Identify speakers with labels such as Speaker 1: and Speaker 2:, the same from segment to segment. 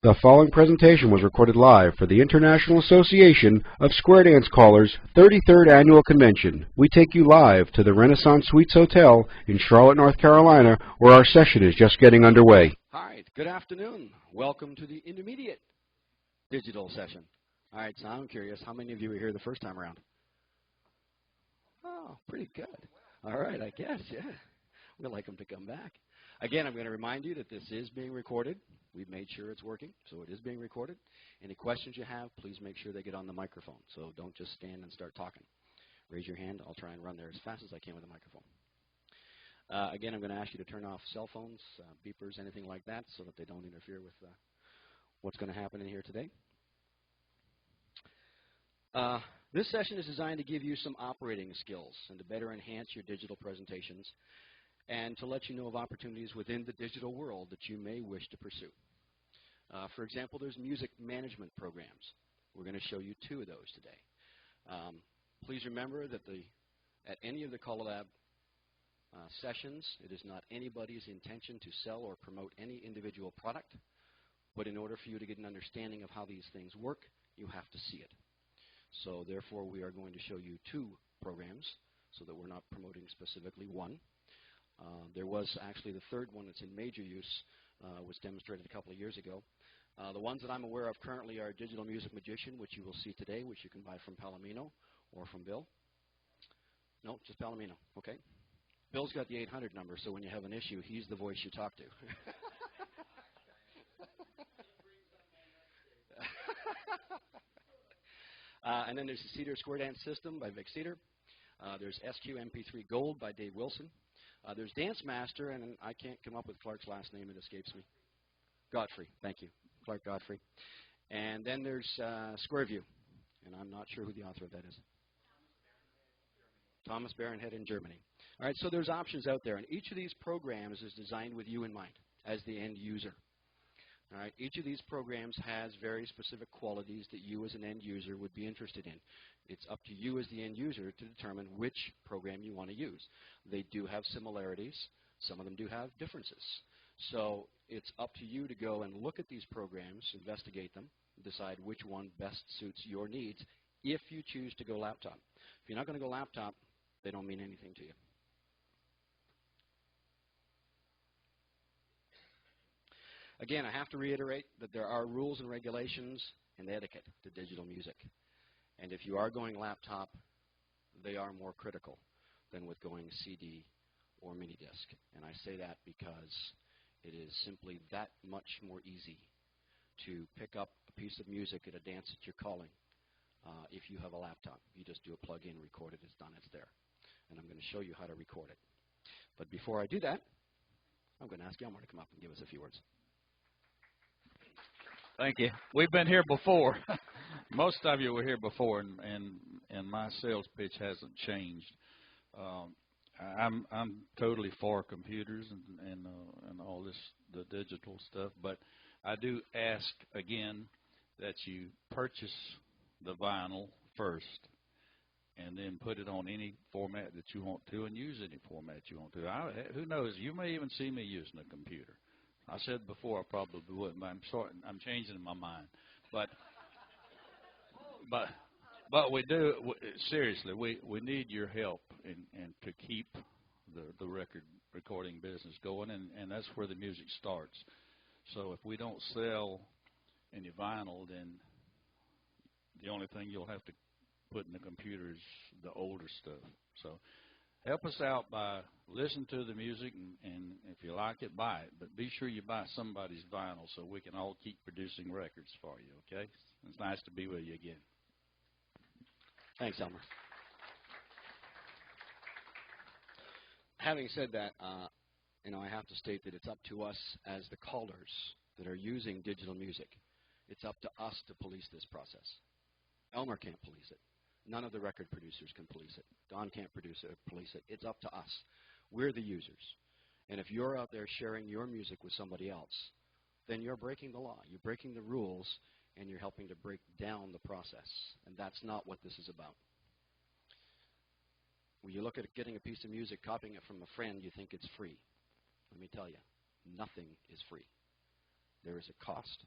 Speaker 1: The following presentation was recorded live for the International Association of Square Dance Callers 33rd Annual Convention. We take you live to the Renaissance Suites Hotel in Charlotte, North Carolina, where our session is just getting underway.
Speaker 2: All right, good afternoon. Welcome to the intermediate digital session. All right, so I'm curious, how many of you were here the first time around? Oh, pretty good. All right, I guess, yeah. We'd like them to come back. Again, I'm going to remind you that this is being recorded. We've made sure it's working, so it is being recorded. Any questions you have, please make sure they get on the microphone. So don't just stand and start talking. Raise your hand. I'll try and run there as fast as I can with the microphone. Again, I'm going to ask you to turn off cell phones, beepers, anything like that, so that they don't interfere with what's going to happen in here today. This session is designed to give you some operating skills and to better enhance your digital presentations and to let you know of opportunities within the digital world that you may wish to pursue. For example, there's music management programs. We're going to show you two of those today. Please remember that at any of the CALLERLAB sessions, it is not anybody's intention to sell or promote any individual product, but in order for you to get an understanding of how these things work, you have to see it. So therefore, we are going to show you two programs so that we're not promoting specifically one. There was actually the third one that's in major use, was demonstrated a couple of years ago. The ones that I'm aware of currently are Digital Music Magician, which you will see today, which you can buy from Palomino or from Bill. No, just Palomino, okay. Bill's got the 800 number, so when you have an issue, he's the voice you talk to. And then there's the Cedar Square Dance System by Vic Cedar. There's SQ MP3 Gold by Dave Wilson. There's Dance Master, and I can't come up with Clark's last name. It escapes me. Godfrey. Thank you. Clark Godfrey. And then there's SquareView, and I'm not sure who the author of that is. Thomas Baronhead in Germany. All right, so there's options out there, and each of these programs is designed with you in mind as the end user. All right, each of these programs has very specific qualities that you as an end user would be interested in. It's up to you as the end user to determine which program you want to use. They do have similarities. Some of them do have differences. So it's up to you to go and look at these programs, investigate them, decide which one best suits your needs if you choose to go laptop. If you're not going to go laptop, they don't mean anything to you. Again, I have to reiterate that there are rules and regulations and etiquette to digital music. And if you are going laptop, they are more critical than with going CD or mini disc. And I say that because it is simply that much more easy to pick up a piece of music at a dance that you're calling if you have a laptop. You just do a plug-in, record it, it's done, it's there. And I'm going to show you how to record it. But before I do that, I'm going to ask Elmer to come up and give us a few words.
Speaker 3: Thank you. We've been here before. Most of you were here before, and my sales pitch hasn't changed. I'm totally for computers and all this, the digital stuff, but I do ask again that you purchase the vinyl first and then put it on any format that you want to and use any format you want to. Who knows? You may even see me using a computer. I said before I probably wouldn't, but I'm changing my mind. But we do, seriously, we need your help and to keep the recording business going, and that's where the music starts. So if we don't sell any vinyl, then the only thing you'll have to put in the computer is the older stuff. So help us out by listening to the music, and if you like it, buy it. But be sure you buy somebody's vinyl so we can all keep producing records for you, okay? It's nice to be with you again.
Speaker 2: Thanks, Elmer. Having said that, I have to state that it's up to us as the callers that are using digital music. It's up to us to police this process. Elmer can't police it. None of the record producers can police it. Don can't police it. It's up to us. We're the users. And if you're out there sharing your music with somebody else, then you're breaking the law. You're breaking the rules, and you're helping to break down the process. And that's not what this is about. When you look at getting a piece of music, copying it from a friend, you think it's free. Let me tell you, nothing is free. There is a cost.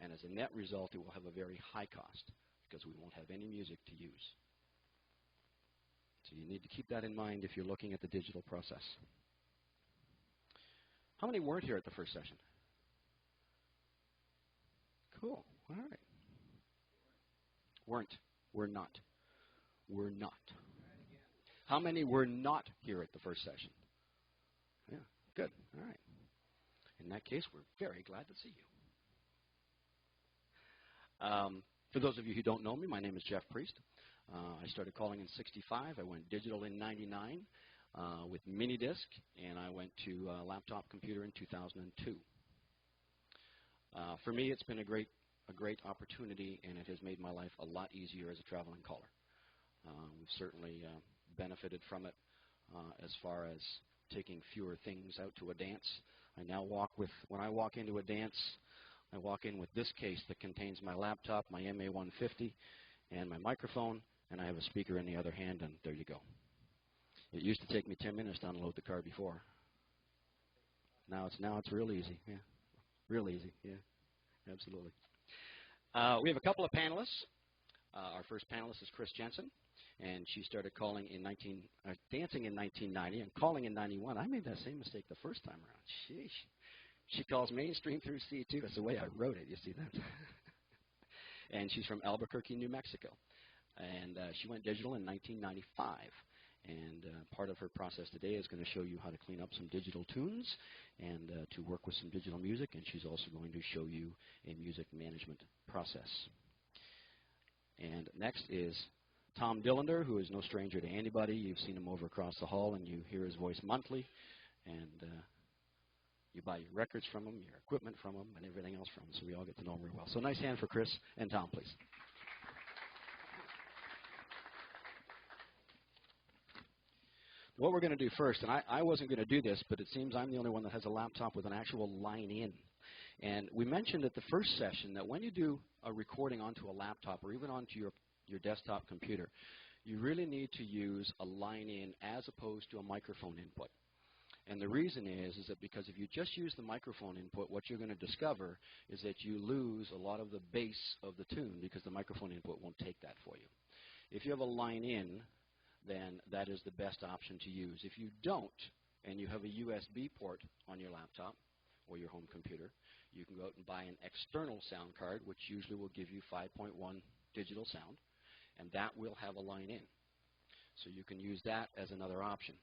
Speaker 2: And as a net result, it will have a very high cost because we won't have any music to use. So you need to keep that in mind if you're looking at the digital process. How many weren't here at the first session? Cool. All right. Weren't. Were not. Were not. How many were not here at the first session? Yeah, good. All right. In that case, we're very glad to see you. For those of you who don't know me, my name is Jeff Priest. I started calling in '65. I went digital in '99 with mini disc, and I went to laptop computer in 2002. For me, it's been a great opportunity, and it has made my life a lot easier as a traveling caller. We've certainly benefited from it as far as taking fewer things out to a dance. I now when I walk into a dance, I walk in with this case that contains my laptop, my MA150, and my microphone, and I have a speaker in the other hand, and there you go. It used to take me 10 minutes to unload the car before. Now it's real easy. Yeah, real easy. Yeah, absolutely. We have a couple of panelists. Our first panelist is Chris Jensen, and she started calling in dancing in 1990 and calling in '91. I made that same mistake the first time around. Sheesh. She calls mainstream through C2. That's the way I wrote it. You see that? And she's from Albuquerque, New Mexico. And she went digital in 1995. And part of her process today is going to show you how to clean up some digital tunes and to work with some digital music. And she's also going to show you a music management process. And next is Tom Dillander, who is no stranger to anybody. You've seen him over across the hall, and you hear his voice monthly. And you buy your records from him, your equipment from him, and everything else from him. So we all get to know him very well. So nice hand for Chris and Tom, please. What we're going to do first, and I wasn't going to do this, but it seems I'm the only one that has a laptop with an actual line in. And we mentioned at the first session that when you do a recording onto a laptop or even onto your desktop computer, you really need to use a line in as opposed to a microphone input. And the reason is that because if you just use the microphone input, what you're going to discover is that you lose a lot of the bass of the tune because the microphone input won't take that for you. If you have a line in, then that is the best option to use. If you don't, and you have a USB port on your laptop or your home computer, you can go out and buy an external sound card, which usually will give you 5.1 digital sound, and that will have a line in. So you can use that as another option.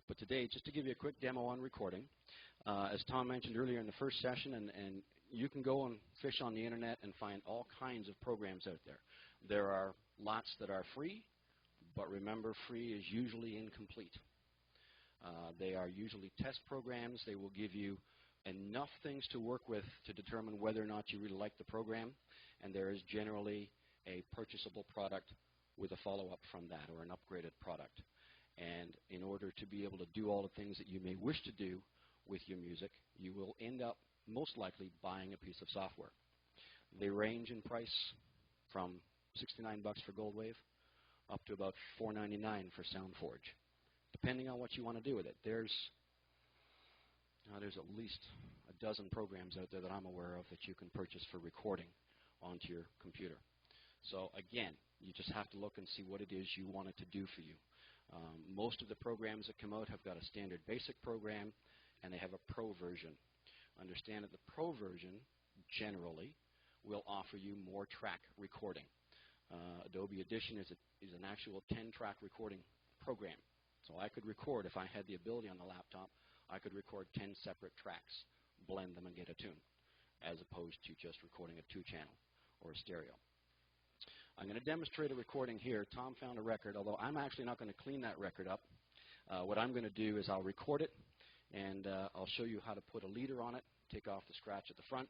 Speaker 2: But today, just to give you a quick demo on recording, as Tom mentioned earlier in the first session, and you can go and fish on the internet and find all kinds of programs out there. There are lots that are free, but remember, free is usually incomplete. They are usually test programs. They will give you enough things to work with to determine whether or not you really like the program, and there is generally a purchasable product with a follow-up from that or an upgraded product. And in order to be able to do all the things that you may wish to do with your music, you will end up most likely buying a piece of software. They range in price from $69 for GoldWave up to about $4.99 for SoundForge, depending on what you want to do with it. There's at least a dozen programs out there that I'm aware of that you can purchase for recording onto your computer. So again, you just have to look and see what it is you want it to do for you. Most of the programs that come out have got a standard basic program, and they have a pro version. Understand that the pro version generally will offer you more track recording. Adobe Audition is an actual 10-track recording program. So I could record, if I had the ability on the laptop, I could record 10 separate tracks, blend them, and get a tune, as opposed to just recording a 2-channel or a stereo. I'm going to demonstrate a recording here. Tom found a record, although I'm actually not going to clean that record up. What I'm going to do is I'll record it, and I'll show you how to put a leader on it, take off the scratch at the front,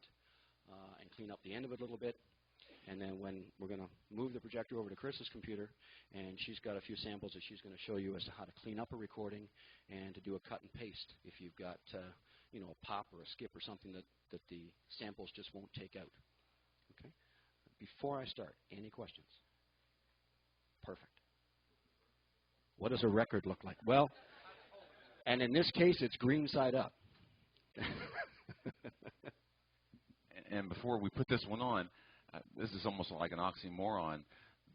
Speaker 2: and clean up the end of it a little bit. And then when we're going to move the projector over to Chris's computer, and she's got a few samples that she's going to show you as to how to clean up a recording and to do a cut and paste if you've got a pop or a skip or something that the samples just won't take out. Okay. Before I start, any questions? Perfect. What does a record look like? Well, and in this case, it's green side up.
Speaker 4: and before we put this one on, this is almost like an oxymoron.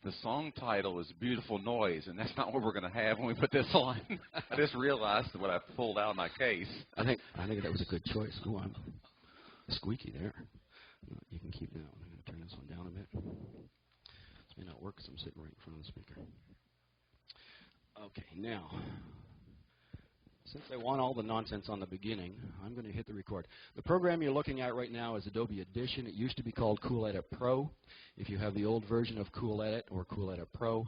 Speaker 4: The song title is Beautiful Noise, and that's not what we're going to have when we put this on. I just realized what I pulled out of my case.
Speaker 2: I think that was a good choice. Ooh, I'm squeaky there. You can keep that one. I'm going to turn this one down a bit. This may not work because I'm sitting right in front of the speaker. Okay, now, since I want all the nonsense on the beginning, I'm going to hit the record. The program you're looking at right now is Adobe Audition. It used to be called Cool Edit Pro. If you have the old version of Cool Edit or Cool Edit Pro,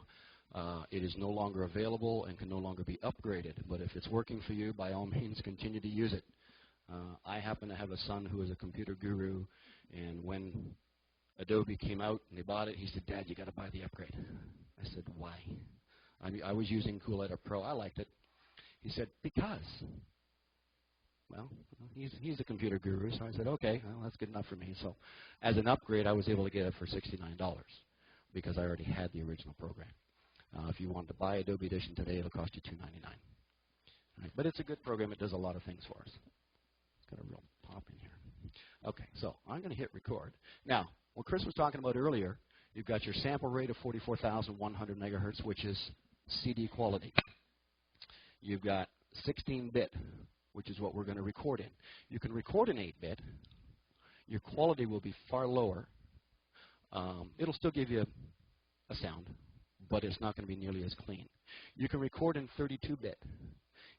Speaker 2: it is no longer available and can no longer be upgraded. But if it's working for you, by all means, continue to use it. I happen to have a son who is a computer guru, and when Adobe came out and they bought it, he said, "Dad, you got to buy the upgrade." I said, "Why?" I was using Cool Edit Pro. I liked it. He said, "Because." Well, he's a computer guru, so I said, okay, well, that's good enough for me. So as an upgrade, I was able to get it for $69 because I already had the original program. If you wanted to buy Adobe Audition today, it'll cost you $299. Right, but it's a good program. It does a lot of things for us. It's got a real pop in here. Okay, so I'm going to hit record. Now, what Chris was talking about earlier, you've got your sample rate of 44,100 megahertz, which is CD quality. You've got 16-bit, which is what we're going to record in. You can record in 8-bit. Your quality will be far lower. It'll still give you a sound, but it's not going to be nearly as clean. You can record in 32-bit.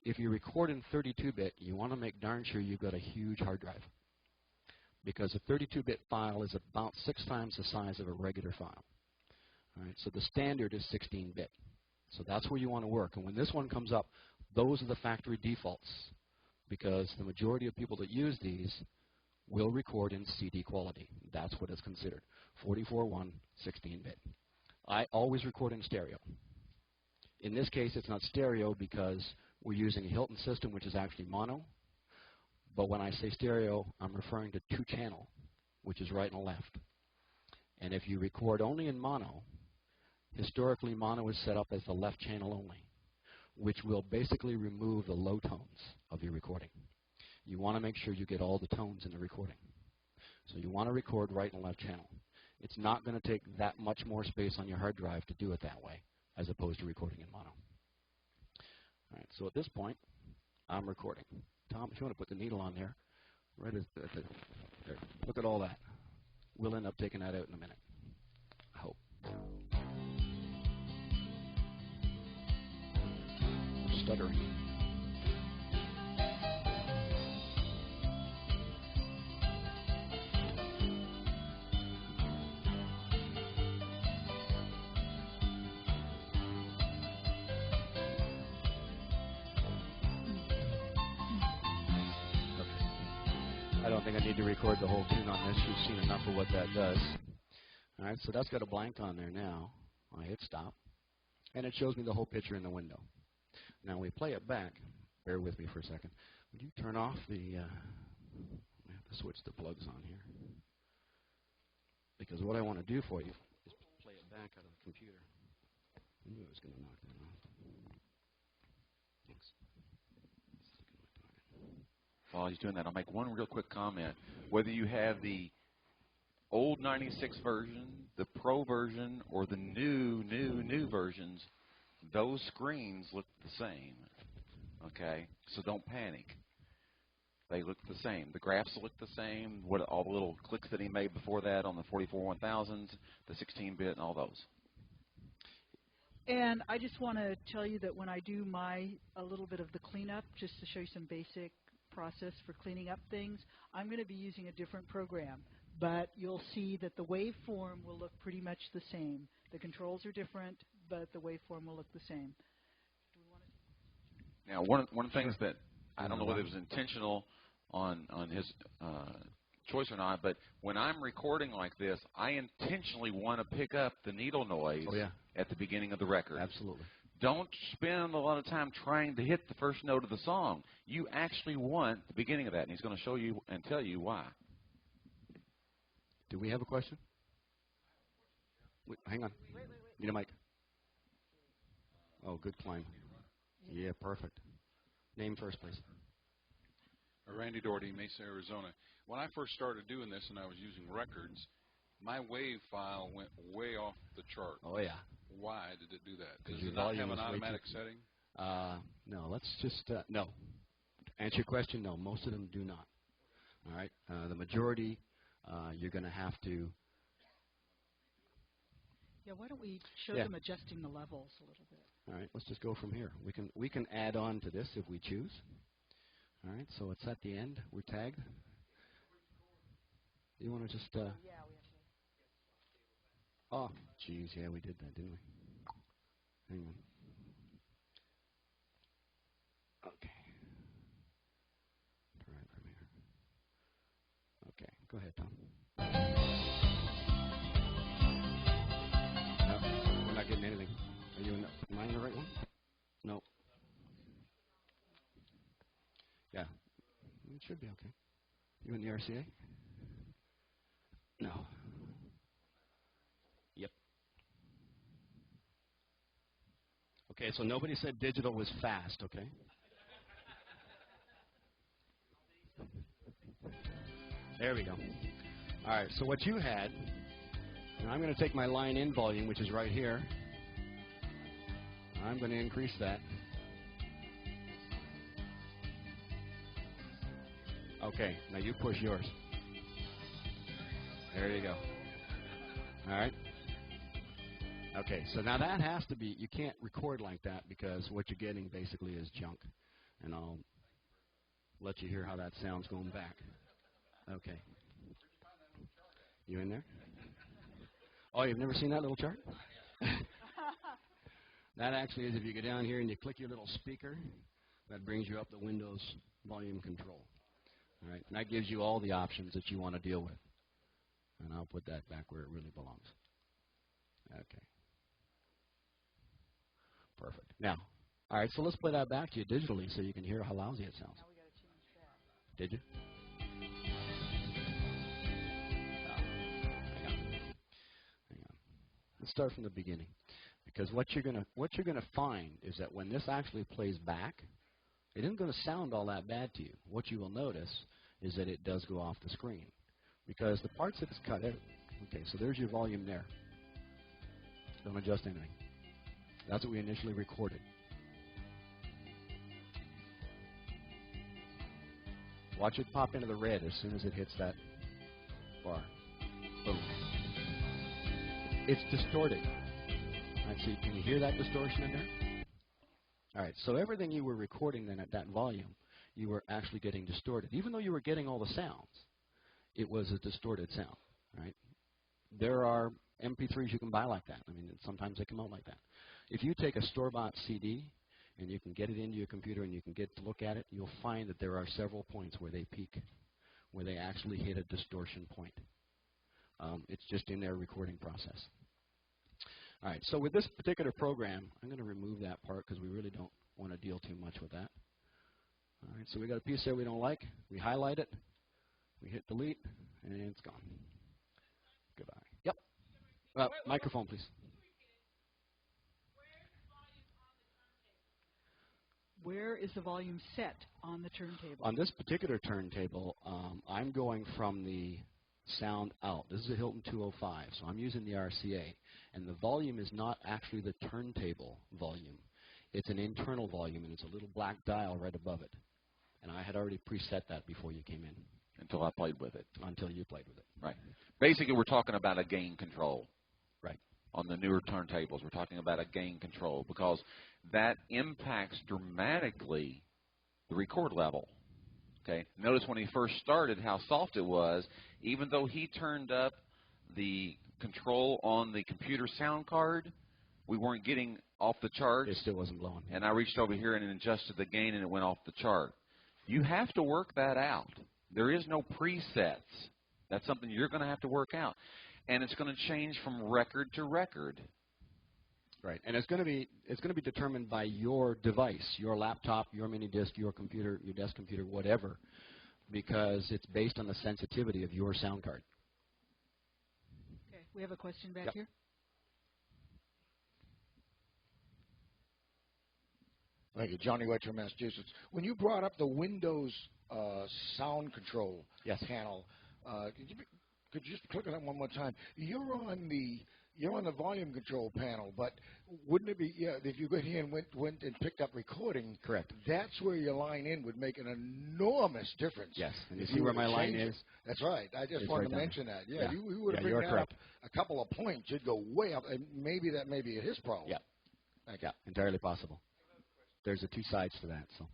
Speaker 2: If you record in 32-bit, you want to make darn sure you've got a huge hard drive, because a 32-bit file is about 6 times the size of a regular file. All right, so the standard is 16-bit. So that's where you want to work. And when this one comes up, those are the factory defaults, because the majority of people that use these will record in CD quality. That's what is considered. 44.1, 16-bit. I always record in stereo. In this case, it's not stereo because we're using a Hilton system, which is actually mono. But when I say stereo, I'm referring to 2-channel, which is right and left. And if you record only in mono, historically mono is set up as the left channel only, which will basically remove the low tones of your recording. You want to make sure you get all the tones in the recording. So you want to record right and left channel. It's not going to take that much more space on your hard drive to do it that way, as opposed to recording in mono. All right, so at this point, I'm recording. Tom, if you want to put the needle on there, right at there. Look at all that. We'll end up taking that out in a minute. I hope. Stuttering. I don't think I need to record the whole tune on this. You've seen enough of what that does. All right, so that's got a blank on there now. I hit stop, and it shows me the whole picture in the window. Now we play it back. Bear with me for a second. Would you turn off the, I have to switch the plugs on here. Because what I want to do for you is play it back out of the computer. I knew I was going to knock that off. Thanks.
Speaker 4: While he's doing that, I'll make one real quick comment. Whether you have the old 96 version, the Pro version, or the new versions, those screens look the same, okay? So don't panic. They look the same. The graphs look the same. All the little clicks that he made before that on the 44 1000s, the 16-bit, and all those.
Speaker 5: And I just want to tell you that when I do a little bit of the cleanup, just to show you some basic process for cleaning up things, I'm going to be using a different program. But you'll see that the waveform will look pretty much the same. The controls are different, but the waveform will look the same. Do we want to?
Speaker 4: Now, one of the things that I don't know whether it was intentional on his choice or not, but when I'm recording like this, I intentionally want to pick up the needle noise at the beginning of the record.
Speaker 2: Absolutely.
Speaker 4: Don't spend a lot of time trying to hit the first note of the song. You actually want the beginning of that, and he's going to show you and tell you why.
Speaker 2: Do we have a question? Wait, hang on.
Speaker 5: Wait.
Speaker 2: Need a mic. Oh, good climb. Yeah, perfect. Name first, please.
Speaker 6: Randy Doherty, Mesa, Arizona. When I first started doing this and I was using records, my wave file went way off the chart.
Speaker 2: Oh, yeah.
Speaker 6: Why did it do that? Does
Speaker 2: your
Speaker 6: it not
Speaker 2: volume
Speaker 6: have an
Speaker 2: was way
Speaker 6: automatic
Speaker 2: too-
Speaker 6: setting?
Speaker 2: No, let's just, no. To answer your question, no, most of them do not. All right? The majority, you're going to have to.
Speaker 5: Yeah, why don't we show
Speaker 2: Yeah.
Speaker 5: them adjusting the levels a little bit?
Speaker 2: All right, let's just go from here. We can add on to this if we choose. All right, so it's at the end. We're tagged. You want to just?
Speaker 5: Yeah, we have to.
Speaker 2: Oh, geez, yeah, we did that, didn't we? Hang on. Okay. Try it from here. Okay, go ahead, Tom. No, we're not getting anything. Are you in am I in the right one? No. Yeah, it should be okay. You in the RCA? No. Yep. Okay, so nobody said digital was fast, okay? There we go. All right, so what you had, and I'm going to take my line in volume, which is right here. I'm going to increase that. Okay, now you push yours. There you go. All right. Okay, so now that has to be, you can't record like that because what you're getting basically is junk. And I'll let you hear how that sounds going back. Okay. You in there? Oh, you've never seen that little chart? That actually is if you go down here and you click your little speaker, that brings you up the Windows volume control. All right, and that gives you all the options that you want to deal with. And I'll put that back where it really belongs. Okay. Perfect. Now, all right, so let's play that back to you digitally so you can hear how lousy it sounds.
Speaker 5: Now we got to change that.
Speaker 2: Did you? Hang on. Hang on. Let's start from the beginning, because what you're gonna find is that when this actually plays back, it isn't going to sound all that bad to you. What you will notice is that it does go off the screen, because the parts that it's cut out. Okay, so there's your volume there. Don't adjust anything. That's what we initially recorded. Watch it pop into the red as soon as it hits that bar. Boom. It's distorted. All right, so can you hear that distortion in there? All right, so everything you were recording then at that volume, you were actually getting distorted. Even though you were getting all the sounds, it was a distorted sound, right? There are MP3s you can buy like that. I mean, sometimes they come out like that. If you take a store-bought CD and you can get it into your computer and you can get to look at it, you'll find that there are several points where they peak, where they actually hit a distortion point. It's just in their recording process. All right, so with this particular program, I'm going to remove that part because we really don't want to deal too much with that. All right, so we got a piece there we don't like. We highlight it. We hit delete, and it's gone. Goodbye. Yep. Microphone, please.
Speaker 5: Where is the volume set on the turntable?
Speaker 2: On this particular turntable, I'm going from the sound out. This is a Hilton 205, so I'm using the RCA. And the volume is not actually the turntable volume. It's an internal volume, and it's a little black dial right above it. And I had already preset that before you came in.
Speaker 4: Until I played with it.
Speaker 2: Until you played with it.
Speaker 4: Right. Basically, we're talking about a gain control.
Speaker 2: Right.
Speaker 4: On the newer turntables, we're talking about a gain control because that impacts dramatically the record level. Okay. Notice when he first started how soft it was. Even though he turned up the control on the computer sound card, we weren't getting off the charts.
Speaker 2: It still wasn't blowing.
Speaker 4: And I reached over here and adjusted the gain, and it went off the chart. You have to work that out. There is no presets. That's something you're going to have to work out. And it's going to change from record to record.
Speaker 2: Right, and it's going to be determined by your device, your laptop, your mini disc, your computer, your desk computer, whatever, because it's based on the sensitivity of your sound card.
Speaker 5: Okay, we have a question back
Speaker 2: Yep.
Speaker 5: here.
Speaker 7: Thank you, Johnny White from Massachusetts. When you brought up the Windows sound control
Speaker 2: Yes.
Speaker 7: panel. Could you just click on that one more time? You're on the volume control panel, but wouldn't it be, if you go here and went and picked up recording?
Speaker 2: Correct.
Speaker 7: That's where your line in would make an enormous difference.
Speaker 2: Yes. And you
Speaker 7: if
Speaker 2: see where
Speaker 7: were to
Speaker 2: my line
Speaker 7: change it.
Speaker 2: is?
Speaker 7: That's right. I just
Speaker 2: It's
Speaker 7: wanted
Speaker 2: right
Speaker 7: to
Speaker 2: down
Speaker 7: mention that.
Speaker 2: there.
Speaker 7: You would
Speaker 2: Yeah,
Speaker 7: bring
Speaker 2: you're
Speaker 7: that
Speaker 2: correct.
Speaker 7: up a couple of points. You'd go way up, and maybe that may be his problem.
Speaker 2: Yeah. Yeah, entirely possible. There's the two sides to that. So,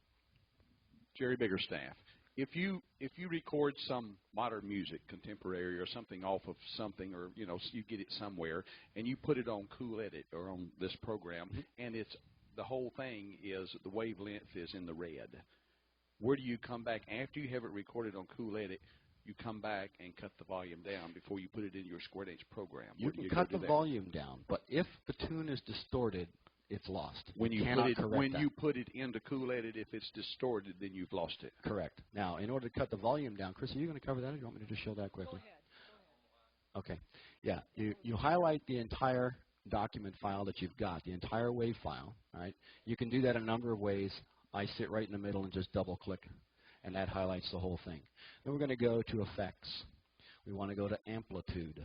Speaker 8: Jerry Biggerstaff, if you record some modern music, contemporary or something off of something, or you get it somewhere and you put it on Cool Edit or on this program, and it's the whole thing is the wavelength is in the red. Where do you come back after you have it recorded on Cool Edit? You come back and cut the volume down before you put it in your Square Dance program.
Speaker 2: you can cut the volume down, but if the tune is distorted, it's lost.
Speaker 8: When you
Speaker 2: put
Speaker 8: it into Cool Edit, if it's distorted, then you've lost it.
Speaker 2: Correct. Now, in order to cut the volume down, Chris, are you going to cover that, or do you want me to just show that quickly?
Speaker 5: Go ahead.
Speaker 2: Okay. Yeah. You highlight the entire document file that you've got, the entire WAV file. All right. You can do that a number of ways. I sit right in the middle and just double click, and that highlights the whole thing. Then we're going to go to Effects. We want to go to Amplitude.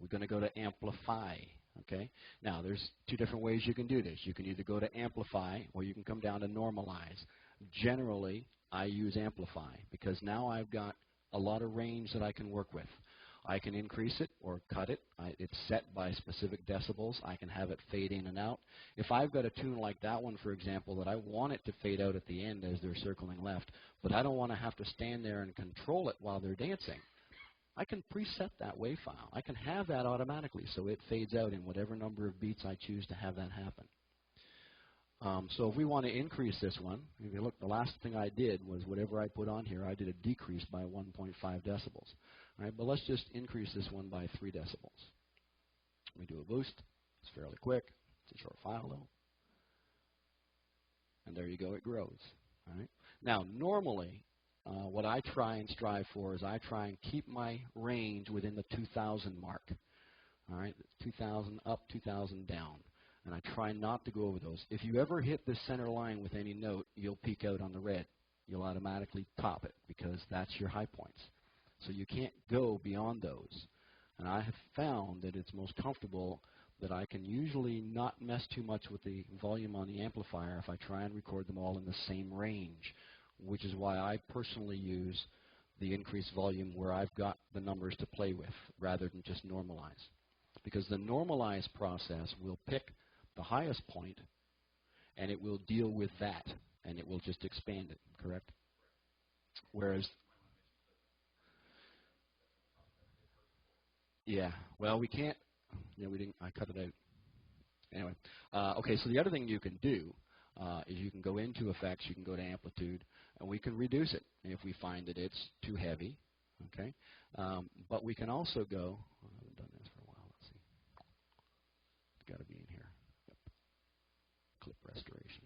Speaker 2: We're going to go to Amplify. Okay. Now, there's two different ways you can do this. You can either go to Amplify, or you can come down to Normalize. Generally, I use Amplify because now I've got a lot of range that I can work with. I can increase it or cut it. It's set by specific decibels. I can have it fade in and out. If I've got a tune like that one, for example, that I want it to fade out at the end as they're circling left, but I don't want to have to stand there and control it while they're dancing, I can preset that WAV file. I can have that automatically so it fades out in whatever number of beats I choose to have that happen. So if we want to increase this one, if you look, the last thing I did was whatever I put on here, I did a decrease by 1.5 decibels. All right, but let's just increase this one by 3 decibels. We do a boost. It's fairly quick. It's a short file, though. And there you go. It grows. All right. Now, normally, what I try and strive for is I try and keep my range within the 2,000 mark. All right, 2,000 up, 2,000 down. And I try not to go over those. If you ever hit the center line with any note, you'll peak out on the red. You'll automatically top it because that's your high points. So you can't go beyond those. And I have found that it's most comfortable that I can usually not mess too much with the volume on the amplifier if I try and record them all in the same range, which is why I personally use the increased volume where I've got the numbers to play with rather than just normalize. Because the normalize process will pick the highest point and it will deal with that and it will just expand it, correct? Whereas, yeah, well, we can't, we didn't, I cut it out. Anyway, okay, so the other thing you can do is you can go into Effects, you can go to Amplitude, and we can reduce it if we find that it's too heavy, okay? But we can also go, I haven't done this for a while, let's see. It's got to be in here. Yep. Clip restoration.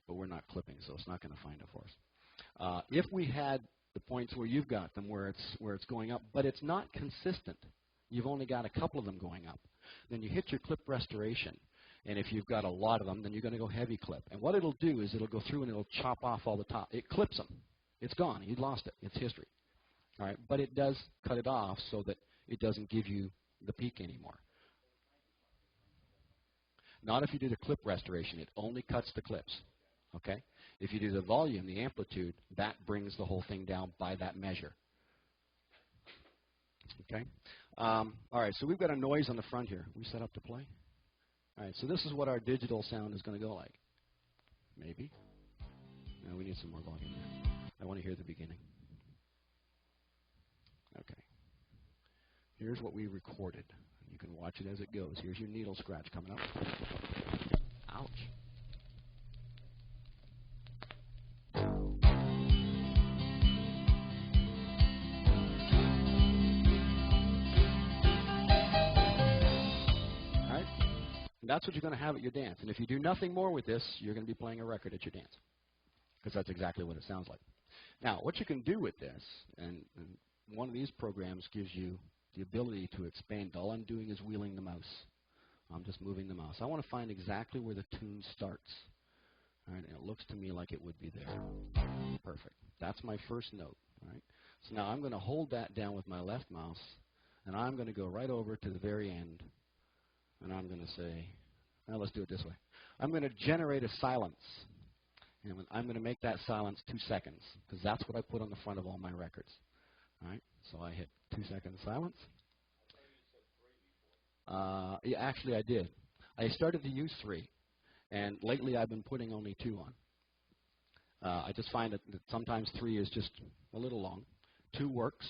Speaker 2: But we're not clipping, so it's not going to find it for us. If we had the points where you've got them where it's going up, but it's not consistent, you've only got a couple of them going up, then you hit your clip restoration. And if you've got a lot of them, then you're going to go heavy clip. And what it'll do is it'll go through and it'll chop off all the top. It clips them. It's gone. You lost it. It's history. All right, but it does cut it off so that it doesn't give you the peak anymore. Not if you do the clip restoration. It only cuts the clips. Okay? If you do the volume, the amplitude, that brings the whole thing down by that measure. Okay? All right, so we've got a noise on the front here. We set up to play? All right, so this is what our digital sound is going to go like. Maybe. No, we need some more volume there. I want to hear the beginning. Okay. Here's what we recorded. You can watch it as it goes. Here's your needle scratch coming up. Ouch. And that's what you're going to have at your dance. And if you do nothing more with this, you're going to be playing a record at your dance. Because that's exactly what it sounds like. Now, what you can do with this, and one of these programs gives you the ability to expand. All I'm doing is wheeling the mouse. I'm just moving the mouse. I want to find exactly where the tune starts. All right, and it looks to me like it would be there. Perfect. That's my first note. All right. So now I'm going to hold that down with my left mouse, and I'm going to go right over to the very end, and I'm going to say, now let's do it this way. I'm going to generate a silence, and I'm going to make that silence 2 seconds, because that's what I put on the front of all my records. All right. So I hit 2-second silence. Yeah, actually, I did. I started to use 3, and lately I've been putting only 2 on. I just find that sometimes 3 is just a little long. 2 works.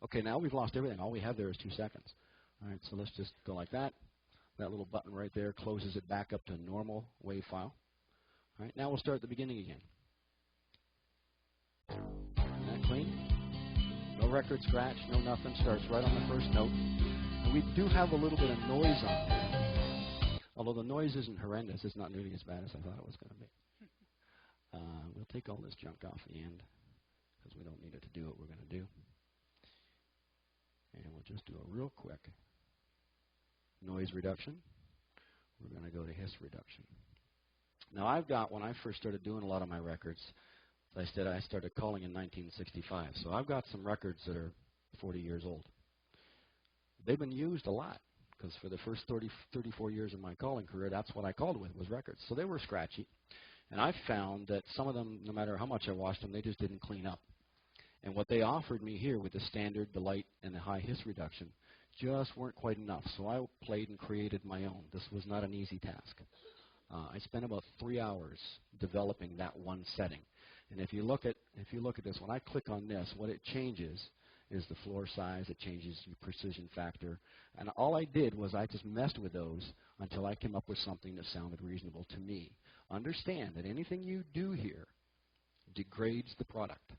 Speaker 2: Okay, now we've lost everything. All we have there is 2 seconds. All right, so let's just go like that. That little button right there closes it back up to a normal wave file. All right, now we'll start at the beginning again. Isn't that clean? No record scratch, no nothing. Starts right on the first note. And we do have a little bit of noise on there. Although the noise isn't horrendous, it's not nearly as bad as I thought it was going to be. We'll take all this junk off the end, because we don't need it to do what we're going to do. And we'll just do a real quick noise reduction. We're going to go to hiss reduction. Now I've got, when I first started doing a lot of my records, as I said, I started calling in 1965. So I've got some records that are 40 years old. They've been used a lot, because for the first 34 years of my calling career, that's what I called with, was records. So they were scratchy. And I found that some of them, no matter how much I washed them, they just didn't clean up. And what they offered me here with the standard, the light, and the high hiss reduction just weren't quite enough. So I played and created my own. This was not an easy task. I spent about 3 hours developing that one setting. And if you look at this, when I click on this, what it changes is the floor size. It changes your precision factor. And all I did was I just messed with those until I came up with something that sounded reasonable to me. Understand that anything you do here degrades the product.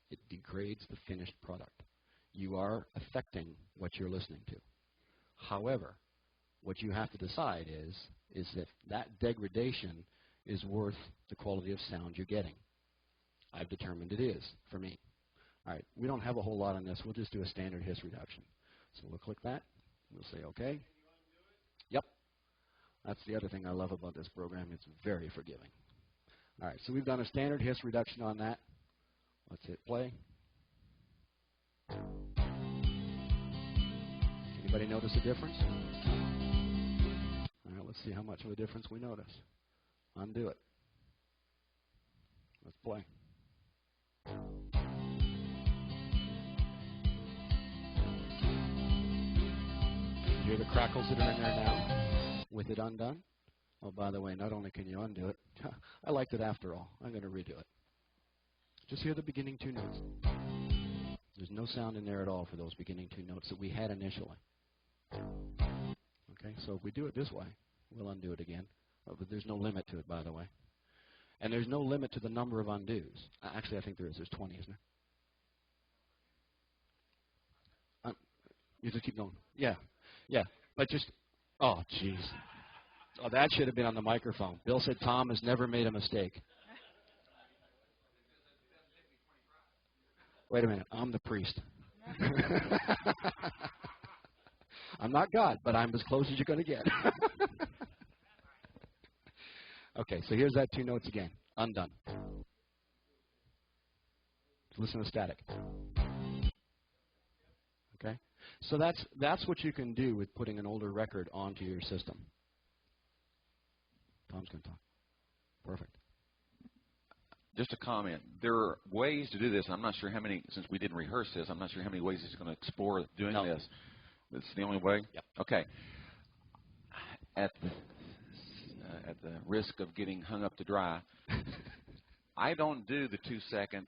Speaker 2: It degrades the finished product. You are affecting what you're listening to. However, what you have to decide is if that degradation is worth the quality of sound you're getting. I've determined it is for me. All right, we don't have a whole lot on this. We'll just do a standard hiss reduction. So we'll click that. We'll say OK. Yep. That's the other thing I love about this program. It's very forgiving. All right, so we've done a standard hiss reduction on that. Let's hit play. Anybody notice a difference? All right, let's see how much of a difference we notice. Undo it. Let's play. You hear the crackles that are in there now with it undone? Oh, by the way, not only can you undo it, I liked it after all. I'm going to redo it. Just hear the beginning 2 notes. There's no sound in there at all for those beginning 2 notes that we had initially. Okay, so if we do it this way, we'll undo it again. Oh, but there's no limit to it, by the way. And there's no limit to the number of undos. Actually, I think there is. There's 20, isn't there? You just keep going. Yeah, yeah. But just, oh, jeez. Oh, that should have been on the microphone. Bill said Tom has never made a mistake. Wait a minute. I'm the priest. I'm not God, but I'm as close as you're going to get. Okay, so here's that 2 notes again. Undone. Listen to static. Okay? So that's what you can do with putting an older record onto your system. Tom's going to talk. Perfect.
Speaker 4: Just a comment. There are ways to do this. I'm not sure how many, since we didn't rehearse this, I'm not sure how many ways he's going to explore doing this. It's the only way?
Speaker 2: Yep.
Speaker 4: Okay. At the risk of getting hung up to dry, I don't do the 2-second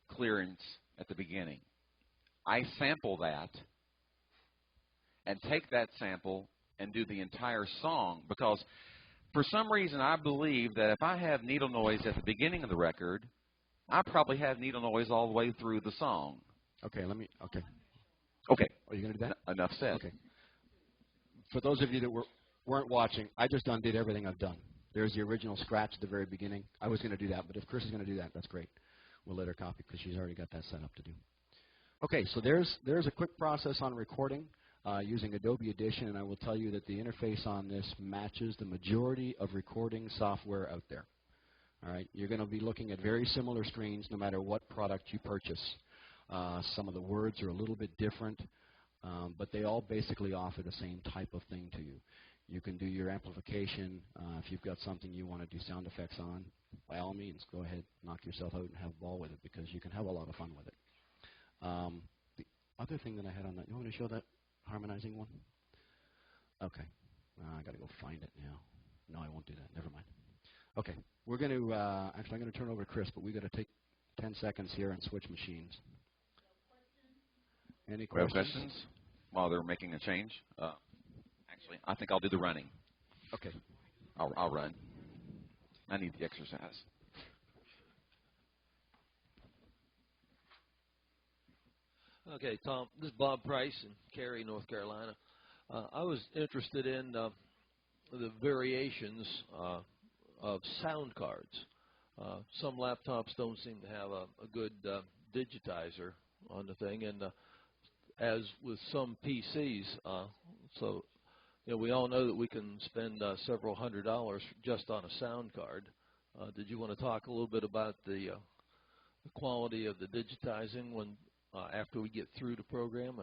Speaker 4: clearance at the beginning. I sample that and take that sample and do the entire song, because for some reason I believe that if I have needle noise at the beginning of the record, I probably have needle noise all the way through the song.
Speaker 2: Okay, okay.
Speaker 4: Okay.
Speaker 2: Are you going to do that?
Speaker 4: Enough said.
Speaker 2: Okay. For those of you that weren't watching, I just undid everything I've done. There's the original scratch at the very beginning. I was going to do that, but if Chris is going to do that, that's great. We'll let her copy because she's already got that set up to do. Okay, so there's a quick process on recording. using Adobe Audition, and I will tell you that the interface on this matches the majority of recording software out there. All right, you're going to be looking at very similar screens no matter what product you purchase. Some of the words are a little bit different, but they all basically offer the same type of thing to you. You can do your amplification. If you've got something you want to do sound effects on, by all means, go ahead, knock yourself out and have a ball with it, because you can have a lot of fun with it. The other thing that I had on that, you want me to show that harmonizing one? Okay. I got to go find it now. No, I won't do that. Never mind. Okay. We're going to, actually, I'm going to turn over to Chris, but we've got to take 10 seconds here and switch machines. Any questions?
Speaker 4: We have questions while they're making a change? Actually, I think I'll do the running.
Speaker 2: Okay.
Speaker 4: I'll run. I need the exercise.
Speaker 9: Okay, Tom, this is Bob Price in Cary, North Carolina. I was interested in the variations of sound cards. Some laptops don't seem to have a good digitizer on the thing, and as with some PCs, so you know, we all know that we can spend several $100s just on a sound card. Did you want to talk a little bit about the quality of the digitizing when after we get through the program?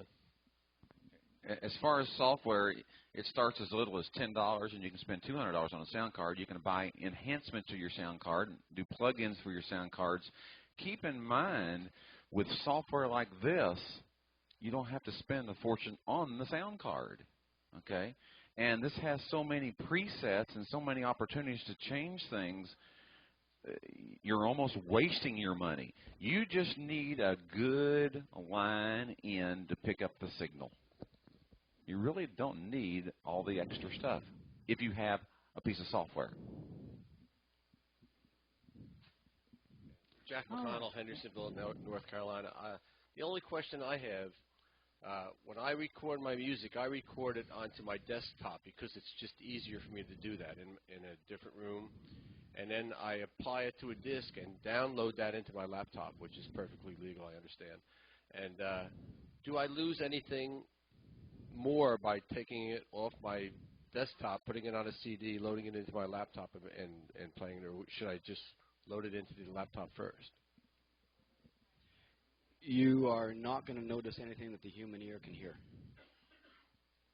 Speaker 4: As far as software, it starts as little as $10, and you can spend $200 on a sound card. You can buy enhancement to your sound card, do plugins for your sound cards. Keep in mind, with software like this, you don't have to spend a fortune on the sound card, okay? And this has so many presets and so many opportunities to change things, you're almost wasting your money. You just need a good line in to pick up the signal. You really don't need all the extra stuff if you have a piece of software.
Speaker 10: Jack McConnell, Hendersonville, North Carolina. The only question I have, when I record my music, I record it onto my desktop because it's just easier for me to do that in a different room. And then I apply it to a disk and download that into my laptop, which is perfectly legal, I understand. And do I lose anything more by taking it off my desktop, putting it on a CD, loading it into my laptop, and playing it, or should I just load it into the laptop first?
Speaker 2: You are not going to notice anything that the human ear can hear,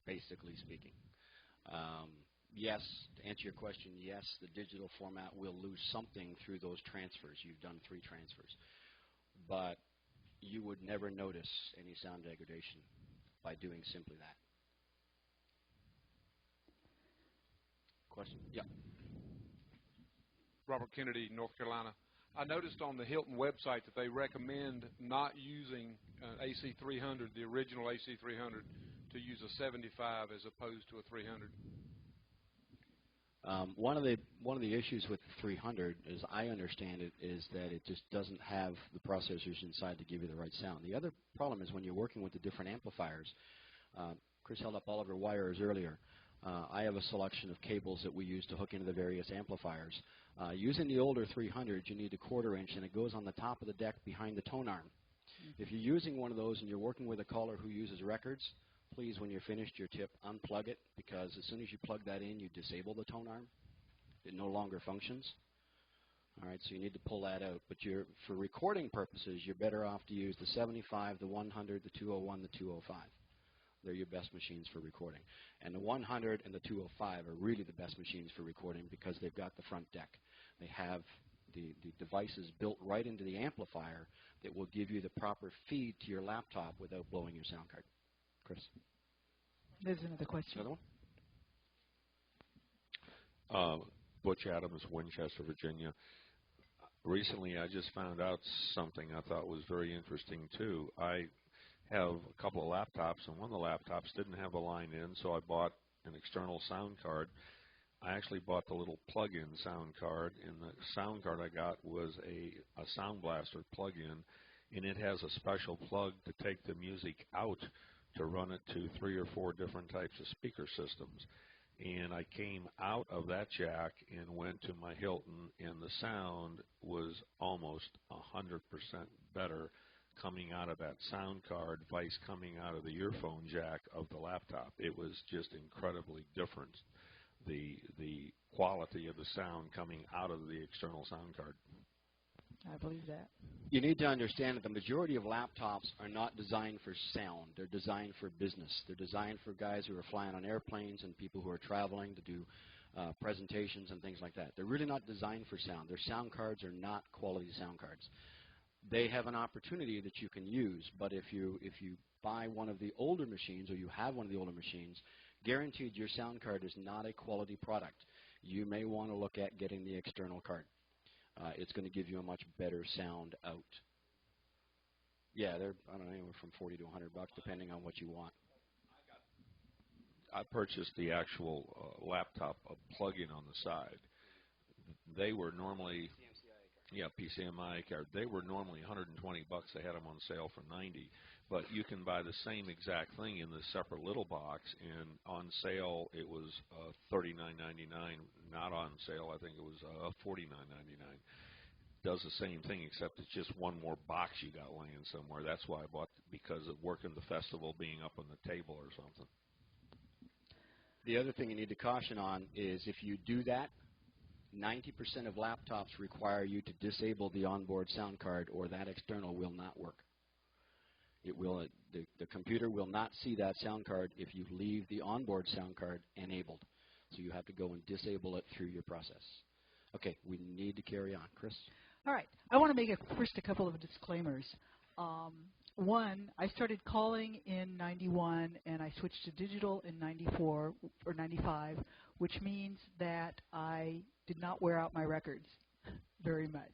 Speaker 2: basically speaking. Yes, to answer your question, yes, the digital format will lose something through those transfers. You've done 3 transfers. But you would never notice any sound degradation by doing simply that. Question? Yeah.
Speaker 11: Robert Kennedy, North Carolina. I noticed on the Hilton website that they recommend not using AC300, the original AC300, to use a 75 as opposed to a 300.
Speaker 2: One of the issues with the 300, as I understand it, is that it just doesn't have the processors inside to give you the right sound. The other problem is when you're working with the different amplifiers. Chris held up all of our wires earlier. I have a selection of cables that we use to hook into the various amplifiers. Using the older 300s, you need a 1/4 inch, and it goes on the top of the deck behind the tone arm. If you're using one of those and you're working with a caller who uses records, please, when you're finished your tip, unplug it, because as soon as you plug that in, you disable the tone arm. It no longer functions. All right, so you need to pull that out. But for recording purposes, you're better off to use the 75, the 100, the 201, the 205. They're your best machines for recording. And the 100 and the 205 are really the best machines for recording because they've got the front deck. They have the devices built right into the amplifier that will give you the proper feed to your laptop without blowing your sound card. Chris?
Speaker 5: There's another question.
Speaker 2: Another
Speaker 12: one? Butch Adams, Winchester, Virginia. Recently, I just found out something I thought was very interesting, too. I have a couple of laptops, and one of the laptops didn't have a line in, so I bought an external sound card. I actually bought the little plug-in sound card, and the sound card I got was a Sound Blaster plug-in, and it has a special plug to take the music out to run it to 3 or 4 different types of speaker systems. And I came out of that jack and went to my Hilton, and the sound was almost 100% better coming out of that sound card, vice coming out of the earphone jack of the laptop. It was just incredibly different, the quality of the sound coming out of the external sound card.
Speaker 5: I believe that.
Speaker 2: You need to understand that the majority of laptops are not designed for sound. They're designed for business. They're designed for guys who are flying on airplanes and people who are traveling to do presentations and things like that. They're really not designed for sound. Their sound cards are not quality sound cards. They have an opportunity that you can use, but if you buy one of the older machines or you have one of the older machines, guaranteed your sound card is not a quality product. You may want to look at getting the external card. It's going to give you a much better sound out. Yeah, they're, I don't know, anywhere from $40 to $100 depending on what you want.
Speaker 12: I purchased the actual laptop plug-in on the side. They were normally, PCMI card. They were normally $120. They had them on sale for $90. But you can buy the same exact thing in the separate little box, and on sale it was $39.99. Not on sale, I think it was $49.99. Does the same thing, except it's just one more box you got laying somewhere. That's why I bought, because of working the festival, being up on the table or something.
Speaker 2: The other thing you need to caution on is if you do that, 90% of laptops require you to disable the onboard sound card or that external will not work. It will, the computer will not see that sound card if you leave the onboard sound card enabled. So you have to go and disable it through your process. Okay, we need to carry on. Chris?
Speaker 5: All right. I want to make first a couple of disclaimers. One, I started calling in 91 and I switched to digital in 94 or 95, which means that I did not wear out my records very much.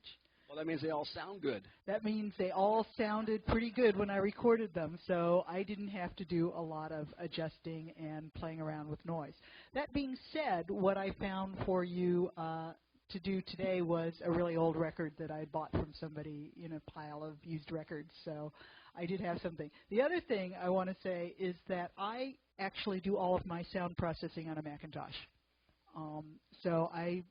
Speaker 2: Well, that means they all sound good.
Speaker 5: That means they all sounded pretty good when I recorded them, so I didn't have to do a lot of adjusting and playing around with noise. That being said, what I found for you to do today was a really old record that I had bought from somebody in a pile of used records, so I did have something. The other thing I want to say is that I actually do all of my sound processing on a Macintosh. So I